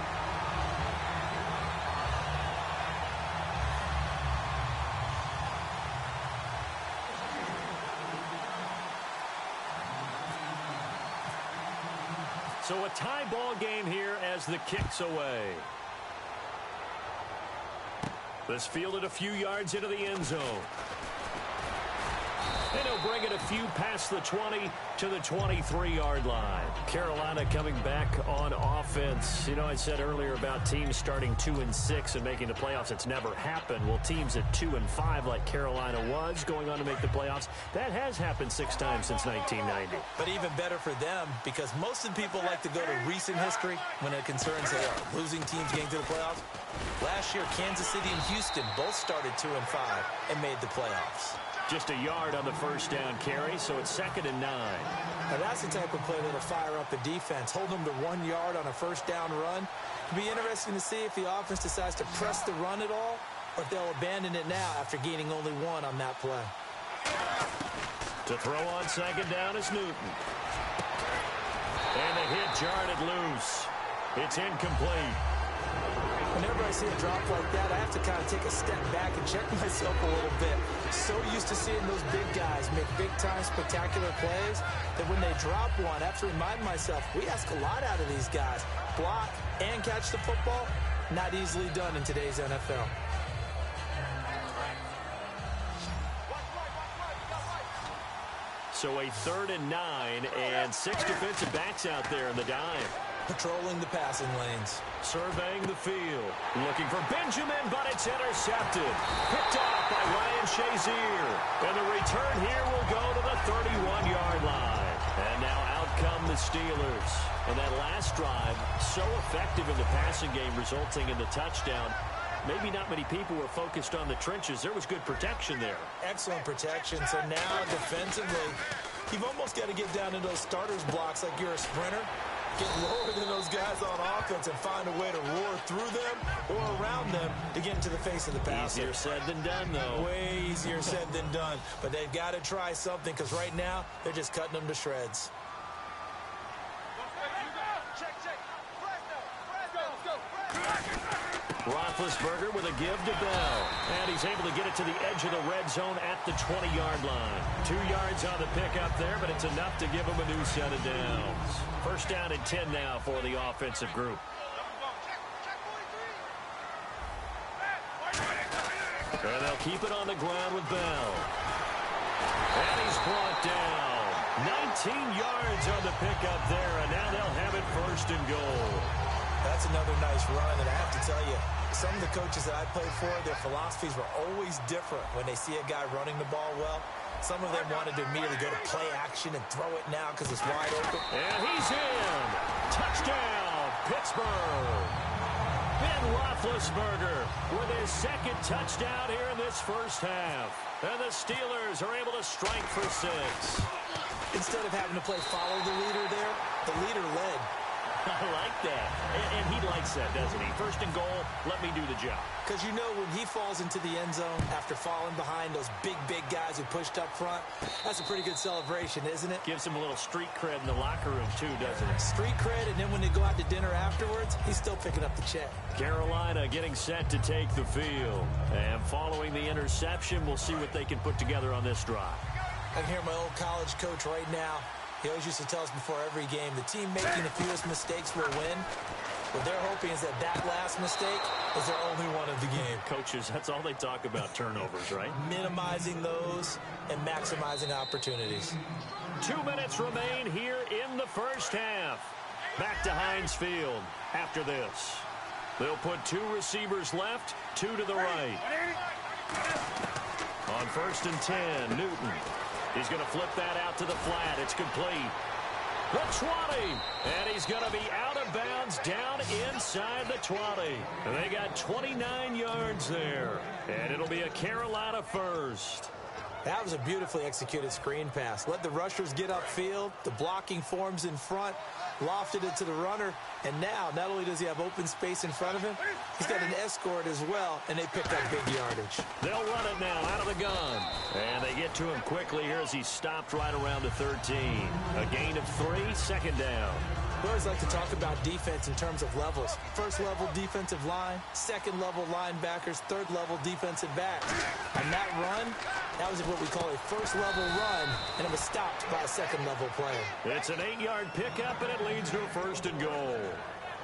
So a tie ball game here as the kick's away. This fielded a few yards into the end zone. And he'll bring it a few past the 20 to the 23-yard line. Carolina coming back on offense. You know, I said earlier about teams starting 2-6 and making the playoffs. It's never happened. Well, teams at 2-5 like Carolina was going on to make the playoffs, that has happened 6 times since 1990. But even better for them, because most of the people like to go to recent history when it concerns losing teams getting to the playoffs. Last year, Kansas City and Houston both started 2-5 and made the playoffs. Just a yard on the first down carry, so it's 2nd and 9. Now that's the type of play that'll fire up the defense. Hold them to 1 yard on a first down run. It'll be interesting to see if the offense decides to press the run at all, or if they'll abandon it now after gaining only 1 on that play. To throw on 2nd down is Newton. And the hit jarred it loose. It's incomplete. Whenever I see a drop like that, I have to kind of take a step back and check myself a little bit. So used to seeing those big guys make big-time spectacular plays that when they drop one, I have to remind myself, we ask a lot out of these guys. Block and catch the football, not easily done in today's NFL. So a 3rd and 9 and 6 defensive backs out there in the dime. Patrolling the passing lanes. Surveying the field. Looking for Benjamin, but it's intercepted. Picked off by Ryan Shazier. And the return here will go to the 31-yard line. And now out come the Steelers. And that last drive, so effective in the passing game, resulting in the touchdown. Maybe not many people were focused on the trenches. There was good protection there. Excellent protection. So now defensively, you've almost got to get down in those starters blocks like you're a sprinter. Get lower than those guys on offense and find a way to roar through them or around them to get into the face of the passer. Easier said than done, though. Way easier said than done. But they've got to try something, because right now they're just cutting them to shreds. Roethlisberger with a give to Bell. And he's able to get it to the edge of the red zone at the 20-yard line. 2 yards on the pickup there, but it's enough to give him a new set of downs. First down and 10 now for the offensive group. And they'll keep it on the ground with Bell. And he's brought down. 19 yards on the pickup there, and now they'll have it 1st and goal. That's another nice run, and I have to tell you, some of the coaches that I played for, their philosophies were always different when they see a guy running the ball well. Some of them wanted to immediately go to play action and throw it now because it's wide open. And he's in. Touchdown, Pittsburgh. Ben Roethlisberger with his 2nd touchdown here in this first half. And the Steelers are able to strike for 6. Instead of having to play follow the leader there, the leader led. I like that. And he likes that, doesn't he? First and goal, let me do the job. Because you know when he falls into the end zone after falling behind those big guys who pushed up front, that's a pretty good celebration, isn't it? Gives him a little street cred in the locker room, too, doesn't it? Street cred, and then when they go out to dinner afterwards, he's still picking up the check. Carolina getting set to take the field. And following the interception, we'll see what they can put together on this drive. I can hear my old college coach right now. He always used to tell us before every game, the team making the fewest mistakes will win. What they're hoping is that last mistake is their only one of the game. Coaches, that's all they talk about, turnovers, right? Minimizing those and maximizing opportunities. 2 minutes remain here in the first half. Back to Heinz Field after this. They'll put 2 receivers left, 2 to the right. On 1st and 10, Newton. He's going to flip that out to the flat. It's complete. The 20. And he's going to be out of bounds down inside the 20. And they got 29 yards there. And it'll be a Carolina first. That was a beautifully executed screen pass. Let the rushers get upfield. The blocking forms in front. Lofted it to the runner. And now, not only does he have open space in front of him, he's got an escort as well, and they picked up big yardage. They'll run it now out of the gun. And they get to him quickly here as he stopped right around the 13. A gain of 3, second down. We always like to talk about defense in terms of levels. First level defensive line, second level linebackers, third level defensive backs. On that run, that was what we call a first level run, and it was stopped by a second level player. It's an 8-yard pickup, and it leads to a 1st and goal.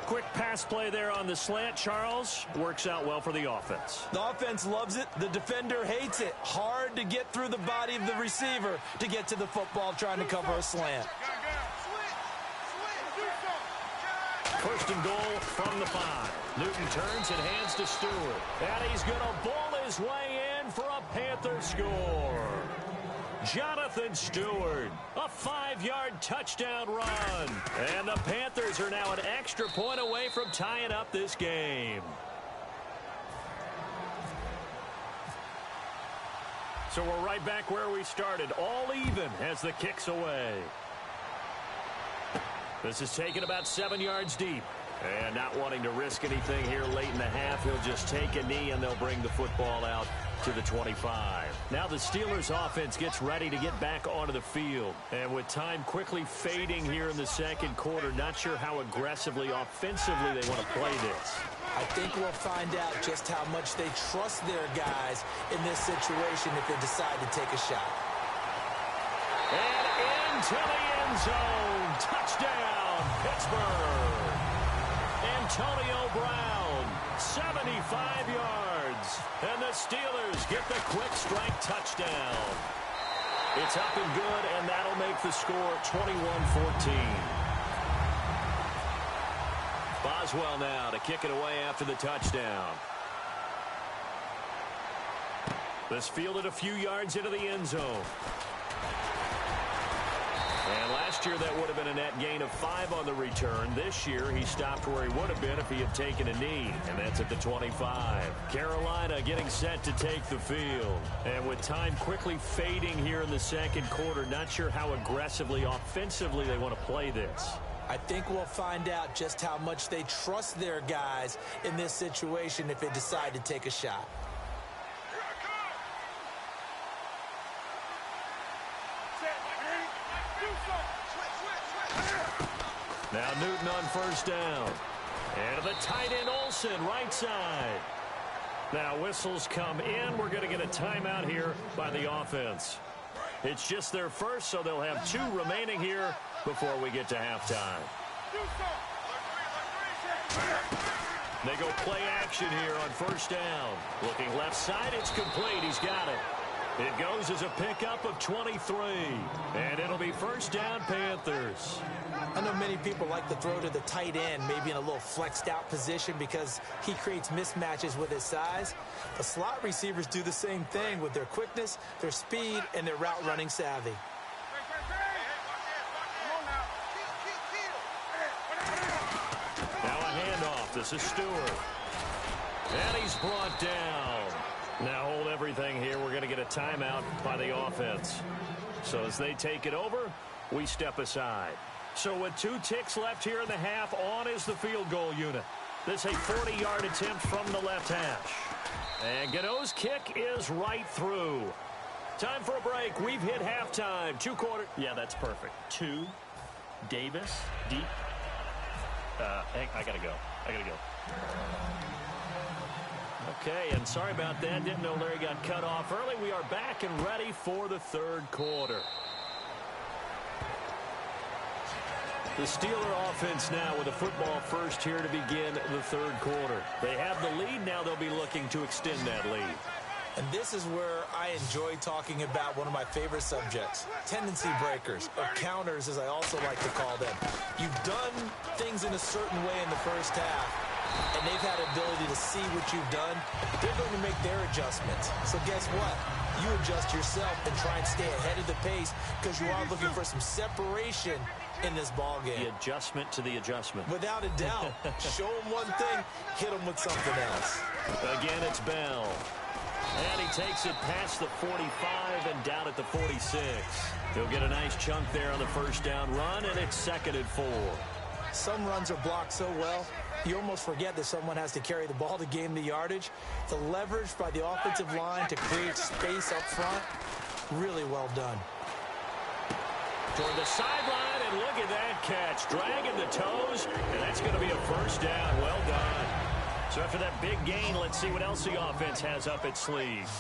Quick pass play there on the slant, Charles. Works out well for the offense. The offense loves it. The defender hates it. Hard to get through the body of the receiver to get to the football trying to cover a slant. 1st and goal from the 5. Newton turns and hands to Stewart. And he's going to bowl his way in for a Panther score. Jonathan Stewart, a 5-yard touchdown run. And the Panthers are now an extra point away from tying up this game. So we're right back where we started, all even as the kick's away. This is taken about 7 yards deep. And not wanting to risk anything here late in the half, he'll just take a knee and they'll bring the football out to the 25. Now the Steelers offense gets ready to get back onto the field. And with time quickly fading here in the second quarter, not sure how aggressively, offensively they want to play this. I think we'll find out just how much they trust their guys in this situation if they decide to take a shot. And into the end zone. Touchdown, Pittsburgh. Antonio Brown, 75 yards. And the Steelers get the quick strike touchdown. It's up and good, and that'll make the score 21-14. Boswell now to kick it away after the touchdown. This fielded a few yards into the end zone. And last year that would have been a net gain of 5 on the return. This year he stopped where he would have been if he had taken a knee, and that's at the 25. Carolina getting set to take the field. And with time quickly fading here in the second quarter, not sure how aggressively, offensively they want to play this. I think we'll find out just how much they trust their guys in this situation if they decide to take a shot. Now Newton on first down. And the tight end Olsen, right side. Now whistles come in. We're going to get a timeout here by the offense. It's just their first, so they'll have 2 remaining here before we get to halftime. They go play action here on first down. Looking left side, it's complete. He's got it. It goes as a pickup of 23. And it'll be first down, Panthers. I know many people like to throw to the tight end, maybe in a little flexed out position because he creates mismatches with his size. The slot receivers do the same thing with their quickness, their speed, and their route running savvy. Now a handoff. This is Stewart. And he's brought down. Now hold everything here. We're going to get a timeout by the offense. So as they take it over, we step aside. So with 2 ticks left here in the half, on is the field goal unit. This a 40-yard attempt from the left hash. And Gano's kick is right through. Time for a break. We've hit halftime. 2 quarters. Yeah, that's perfect. 2. Davis. Deep. Hey, I got to go. Okay, and sorry about that. Didn't know Larry got cut off early. We are back and ready for the 3rd quarter. The Steeler offense now with a football first here to begin the 3rd quarter. They have the lead. Now they'll be looking to extend that lead. And this is where I enjoy talking about one of my favorite subjects, tendency breakers, or counters as I also like to call them. You've done things in a certain way in the first half, and they've had the ability to see what you've done. They're going to make their adjustments. So guess what? You adjust yourself and try and stay ahead of the pace because you are looking for some separation in this ball game. The adjustment to the adjustment. Without a doubt. Show them one thing, hit them with something else. Again, it's Bell. And he takes it past the 45 and down at the 46. He'll get a nice chunk there on the first down run, and it's 2nd and 4. Some runs are blocked so well, you almost forget that someone has to carry the ball to gain the yardage. The leverage by the offensive line to create space up front, really well done. Toward the sideline, and look at that catch. Dragging the toes, and that's going to be a first down. Well done. So after that big gain, let's see what else the offense has up its sleeve.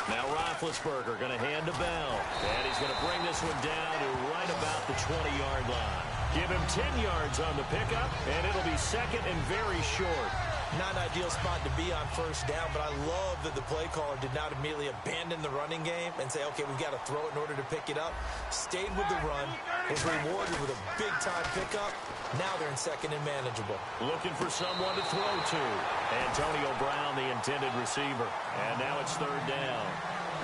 Now Roethlisberger going to hand to Bell. And he's going to bring this one down to right about the 20-yard line. Give him 10 yards on the pickup, and it'll be 2nd and very short. Not an ideal spot to be on first down, but I love that the play caller did not immediately abandon the running game and say, okay, we've got to throw it in order to pick it up. Stayed with the run, was rewarded with a big-time pickup. Now they're in 2nd and manageable. Looking for someone to throw to. Antonio Brown, the intended receiver. And now it's 3rd down.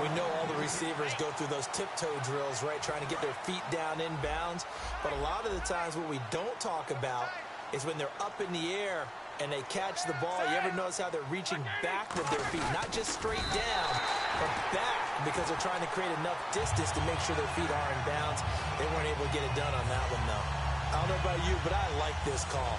We know all the receivers go through those tiptoe drills, right, trying to get their feet down inbounds. But a lot of the times what we don't talk about is when they're up in the air and they catch the ball. You ever notice how they're reaching back with their feet? Not just straight down, but back because they're trying to create enough distance to make sure their feet are in bounds. They weren't able to get it done on that one, though. I don't know about you, but I like this call.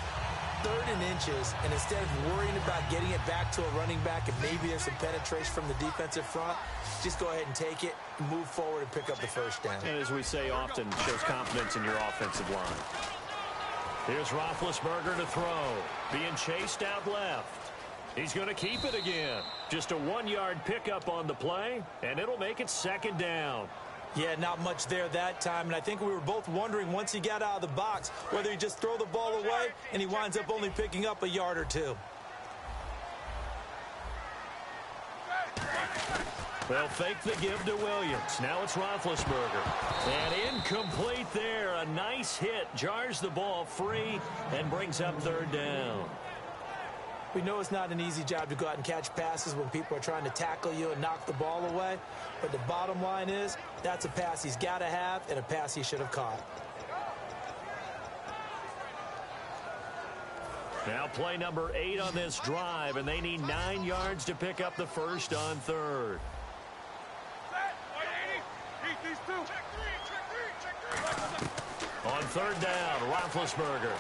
3rd and inches, and instead of worrying about getting it back to a running back and maybe there's some penetration from the defensive front, just go ahead and take it, move forward, and pick up the first down. And as we say often, shows confidence in your offensive line. Here's Roethlisberger to throw. Being chased out left. He's going to keep it again. Just a 1-yard pickup on the play, and it'll make it 2nd down. Yeah, not much there that time, and I think we were both wondering once he got out of the box whether he just throw the ball away and he winds up only picking up a yard or 2. They'll fake the give to Williams. Now it's Roethlisberger. And incomplete there. A nice hit. Jars the ball free and brings up 3rd down. We know it's not an easy job to go out and catch passes when people are trying to tackle you and knock the ball away. But the bottom line is that's a pass he's got to have and a pass he should have caught. Now play number 8 on this drive, and they need 9 yards to pick up the first on 3rd. On 3rd down, Roethlisberger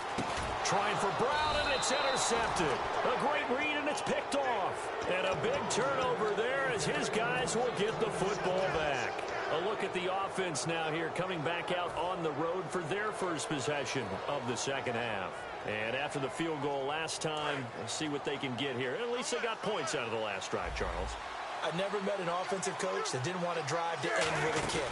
trying for Brown, and it's intercepted. A great read, and it's picked off. And a big turnover there as his guys will get the football back. A look at the offense now here, coming back out on the road for their first possession of the 2nd half. And after the field goal last time, let's see what they can get here. At least they got points out of the last drive, Charles. I've never met an offensive coach that didn't want to drive to end with a kick.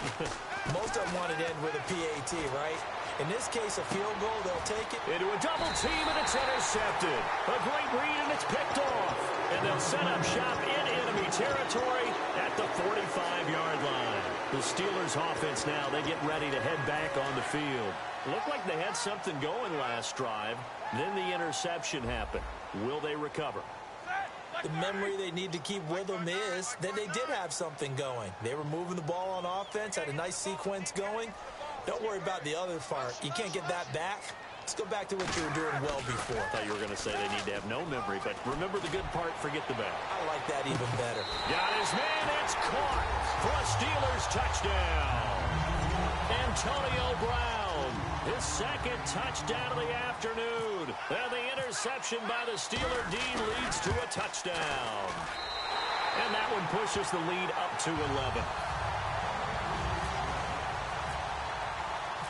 Most of them wanted to end with a PAT, right? In this case, a field goal, they'll take it. Into a double team, and it's intercepted. A great read, and it's picked off. And they'll set up shop in enemy territory at the 45-yard line. The Steelers' offense now, they get ready to head back on the field. Looked like they had something going last drive. Then the interception happened. Will they recover? The memory they need to keep with them is that they did have something going. They were moving the ball on offense, had a nice sequence going. Don't worry about the other part. You can't get that back. Let's go back to what you were doing well before. I thought you were going to say they need to have no memory, but remember the good part, forget the bad. I like that even better. Got his man, it's caught for a Steelers touchdown. Antonio Brown, his second touchdown of the afternoon. And the interception by the Steeler D leads to a touchdown. And that one pushes the lead up to 11.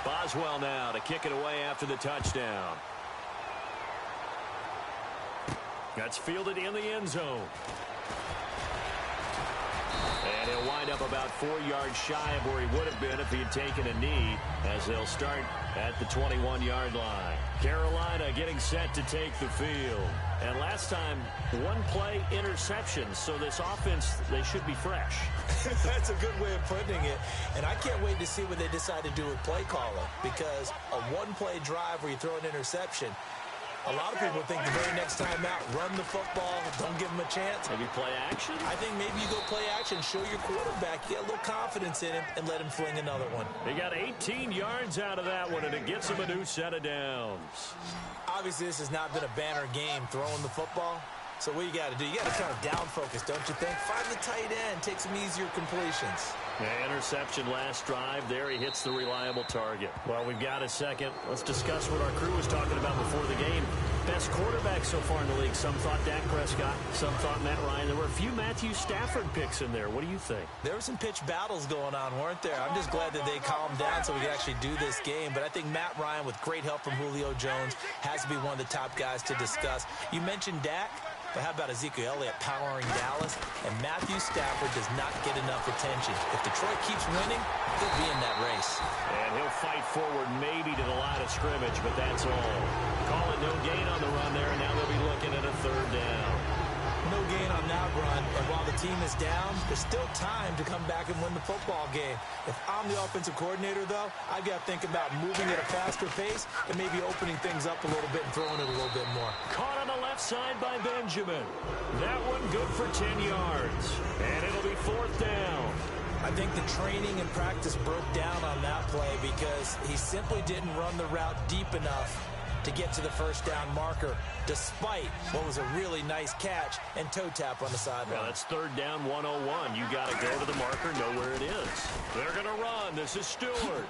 Boswell now to kick it away after the touchdown. That's fielded in the end zone. And he'll wind up about 4 yards shy of where he would have been if he had taken a knee, as they'll start at the 21-yard line. Carolina getting set to take the field. And last time, one play interception, so this offense, they should be fresh. That's a good way of putting it. And I can't wait to see what they decide to do with play calling, because a one-play drive where you throw an interception, a lot of people think the very next time out, run the football, don't give him a chance. Maybe play action? I think maybe you go play action, show your quarterback, get a little confidence in him, and let him fling another one. They got 18 yards out of that one, and it gets him a new set of downs. Obviously, this has not been a banner game throwing the football. So what you got to do, you got to kind of down focus, don't you think? Find the tight end, take some easier completions. Yeah, interception last drive. There he hits the reliable target. Well, we've got a second. Let's discuss what our crew was talking about before the game. Best quarterback so far in the league. Some thought Dak Prescott. Some thought Matt Ryan. There were a few Matthew Stafford picks in there. What do you think? There were some pitch battles going on, weren't there? I'm just glad that they calmed down so we could actually do this game. But I think Matt Ryan, with great help from Julio Jones, has to be one of the top guys to discuss. You mentioned Dak. But how about Ezekiel Elliott powering Dallas? And Matthew Stafford does not get enough attention. If Detroit keeps winning, he'll be in that race. And he'll fight forward maybe to the line of scrimmage, but that's all. Call it no gain on the run there, and now they'll be looking at a third down. No gain on that run, and while the team is down, there's still time to come back and win the football game. If I'm the offensive coordinator, though, I've got to think about moving at a faster pace and maybe opening things up a little bit and throwing it a little bit more. Caught on the left side by Benjamin. That one good for 10 yards, and it'll be fourth down. I think the training and practice broke down on that play because he simply didn't run the route deep enough to get to the first down marker, despite what was a really nice catch and toe tap on the sideline. Well, that's third down 101. You got to go to the marker, know where it is. They're going to run. This is Stewart.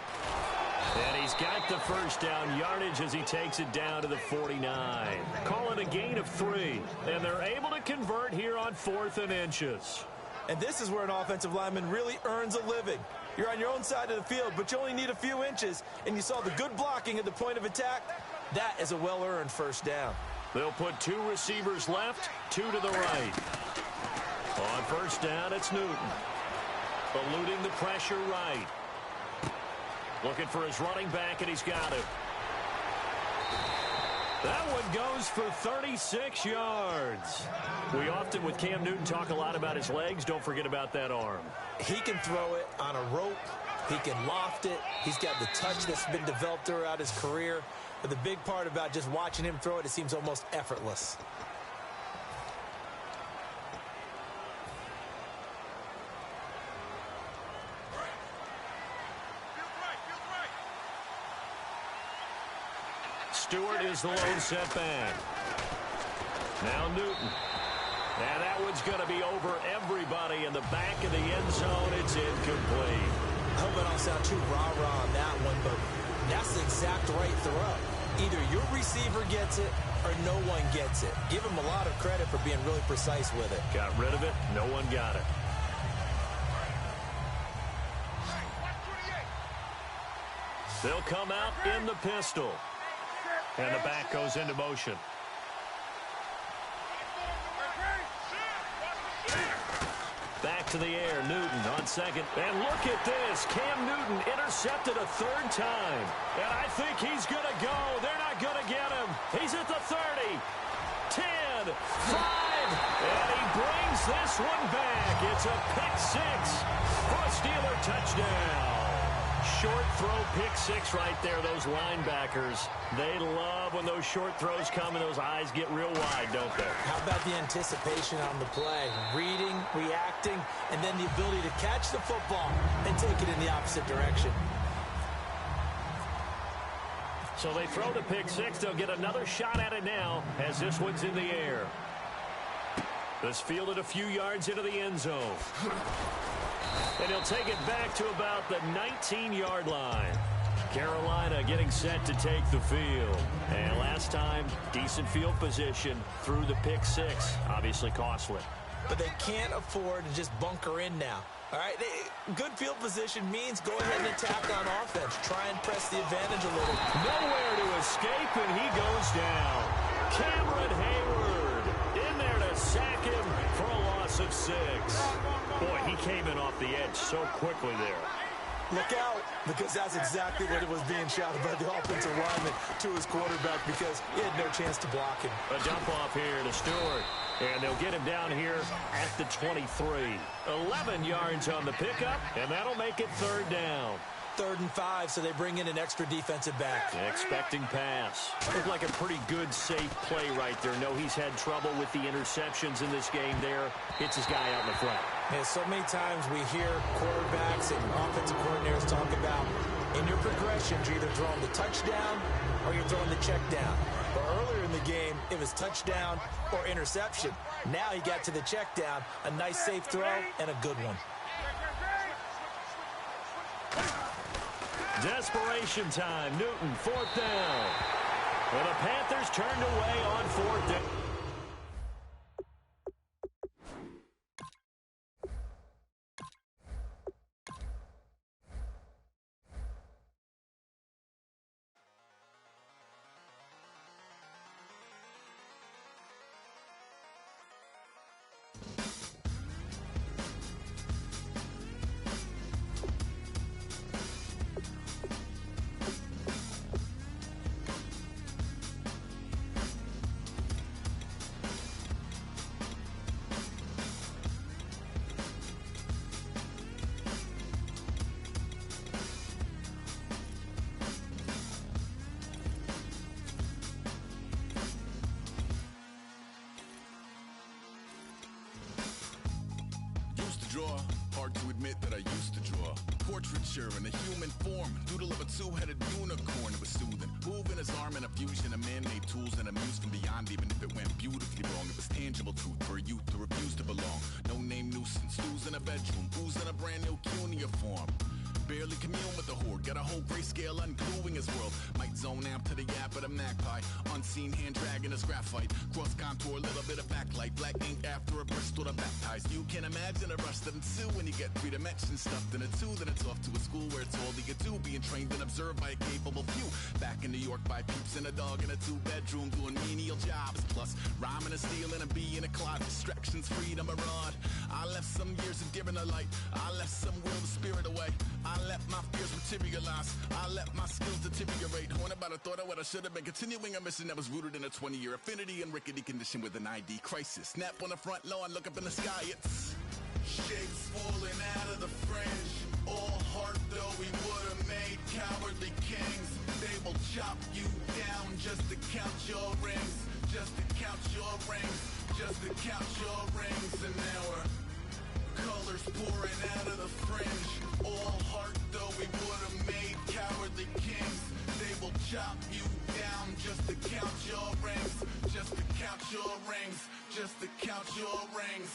And he's got the first down yardage as he takes it down to the 49. Call it a gain of 3. And they're able to convert here on 4th and inches. And this is where an offensive lineman really earns a living. You're on your own side of the field, but you only need a few inches, and you saw the good blocking at the point of attack. That is a well-earned first down. They'll put 2 receivers left, 2 to the right. On first down, it's Newton. Eluding the pressure right. Looking for his running back, and he's got it. That one goes for 36 yards. We often, with Cam Newton, talk a lot about his legs. Don't forget about that arm. He can throw it on a rope. He can loft it. He's got the touch that's been developed throughout his career. But the big part about just watching him throw it, it seems almost effortless. Stewart is the lone setback. Now Newton. And that one's going to be over everybody in the back of the end zone. It's incomplete. I hope I don't sound too rah-rah on that one, but that's the exact right throw. Either your receiver gets it or no one gets it. Give him a lot of credit for being really precise with it. Got rid of it. No one got it. They'll come out in the pistol. And the back goes into motion. Back to the air, Newton on second. And look at this. Cam Newton intercepted a third time. And I think he's going to go. They're not going to get him. He's at the 30, 10, 5. And he brings this one back. It's a pick six for a Steeler touchdown. Short throw, pick six right there. Those linebackers, they love when those short throws come and those eyes get real wide, don't they? How about the anticipation on the play? Reading, reacting, and then the ability to catch the football and take it in the opposite direction. So they throw the pick six. They'll get another shot at it now as this one's in the air. This fielded a few yards into the end zone. And he'll take it back to about the 19-yard line. Carolina getting set to take the field. And last time, decent field position through the pick six. Obviously costly. But they can't afford to just bunker in now. All right, good field position means go ahead and attack on offense. Try and press the advantage a little. Nowhere to escape, and he goes down. Cameron Hayward in there to sack him for a loss of 6. Boy, he came in off the edge so quickly there. Look out, because that's exactly what it was being shouted by the offensive lineman to his quarterback because he had no chance to block him. A dump off here to Stewart. And they'll get him down here at the 23. 11 yards on the pickup, and that'll make it 3rd down. 3rd and 5, so they bring in an extra defensive back. Expecting pass. Looked like a pretty good, safe play right there. No, he's had trouble with the interceptions in this game there. Hits his guy out in the flat. Yeah, so many times we hear quarterbacks and offensive coordinators talk about in your progressions, you're either throwing the touchdown or you're throwing the check down. But earlier in the game, it was touchdown or interception. Now he got to the check down, a nice safe throw, and a good one. Desperation time. Newton, 4th down. Well, the Panthers turned away on 4th down. Draw, hard to admit that I used to draw. Portraiture in a human form, doodle of a two-headed unicorn. It was soothing, moving his arm in a fusion of man-made tools and a muse from beyond. Even if it went beautifully wrong, it was tangible truth for a youth to refuse to belong. No name nuisance, who's in a bedroom, who's in a brand new cuneiform. Barely commune with the horde, got a whole grayscale ungluing his world. Might zone amp to the yap of the magpie, unseen hand dragging his graphite. Cross contour, little bit of backlight, black ink after a Bristol to baptize. You can imagine a rush that ensue when you get 3 dimensions stuffed in a 2. Then it's off to a school where it's all you get to, being trained and observed by a capable few. Back in New York by peeps and a dog in a 2-bedroom doing menial jobs. Plus, rhyming and stealing and being a cloud, distractions, freedom, a rod. I left some years of deer in the light, I left some will the spirit away. I let my fears materialize, I let my skills deteriorate. Horn about a thought of what I should have been, continuing a mission that was rooted in a 20-year affinity and rickety condition with an ID crisis. Snap on the front lawn, look up in the sky, it's shapes falling out of the fringe. All heart though we would have made cowardly kings. They will chop you down just to count your rings, just to count your rings, just to count your rings. And now we're colors pouring out of the fringe. All heart though we would have made cowardly kings. They will chop you down just to count your rings, just to count your rings, just to count your rings.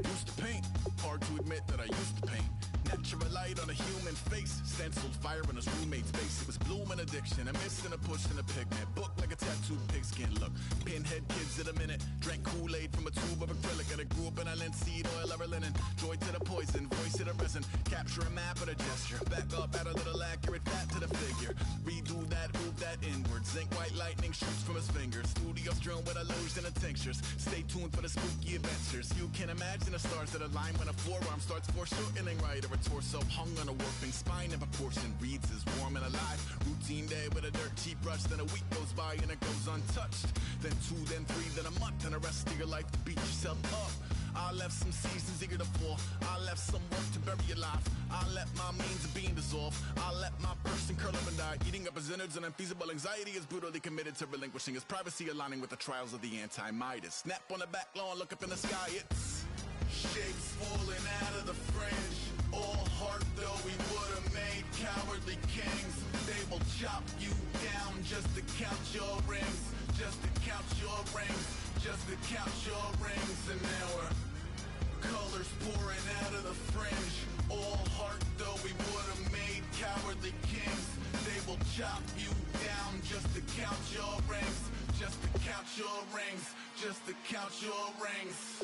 Used to paint, hard to admit that I used to paint. Natural light on a human face, stenciled fire in his roommate's face. It was bloom and addiction, a miss and a push and a pigment. Book like a tattooed pigskin look. Pinhead kids in a minute, drank Kool-Aid from a tube of acrylic. And I grew up in a linseed oil or a linen. Joy to the poison, voice to the resin. Capture a map of a gesture. Back up, add a little accurate fat to the figure. Redo that, move that inward. Zinc white lightning shoots from his fingers. Studio strewn with illusion and tinctures. Stay tuned for the spooky adventures. You can imagine the stars that align when a forearm starts foreshortening right, or a torso hung on a warping spine in proportion. Reads as warm and alive. Routine day with a dirt cheap brush. Then a week goes by and it goes untouched. Then 2, then 3, then a month, and the rest of your life to beat yourself up. I left some seasons eager to fall. I left some work to bury your life. I let my means of being dissolve. I let my person curl up and die. Eating up his innards and unfeasible anxiety is brutally committed to relinquishing his privacy, aligning with the trials of the anti-Midas. Snap on the back lawn, look up in the sky, it's shapes falling out of the fringe. All heart though we would've made cowardly kings. They will chop you down just to count your rings. Just to count your rings. Just to count your rings. And now we're colors pouring out of the fringe. All heart though we would've made cowardly kings. They will chop you down just to count your rings. Just to count your rings. Just to count your rings.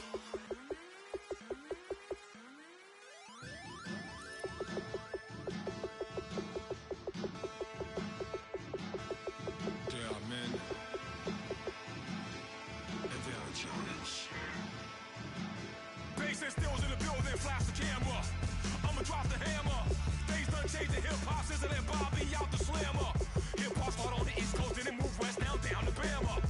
Yeah, man. Challenge. Bass and stills in the building, flash the camera. I'ma drop the hammer. Days done changing hip-hop, sizzling Bobby out the slammer. Hip-hop start on the East Coast and it move west now down to Bama.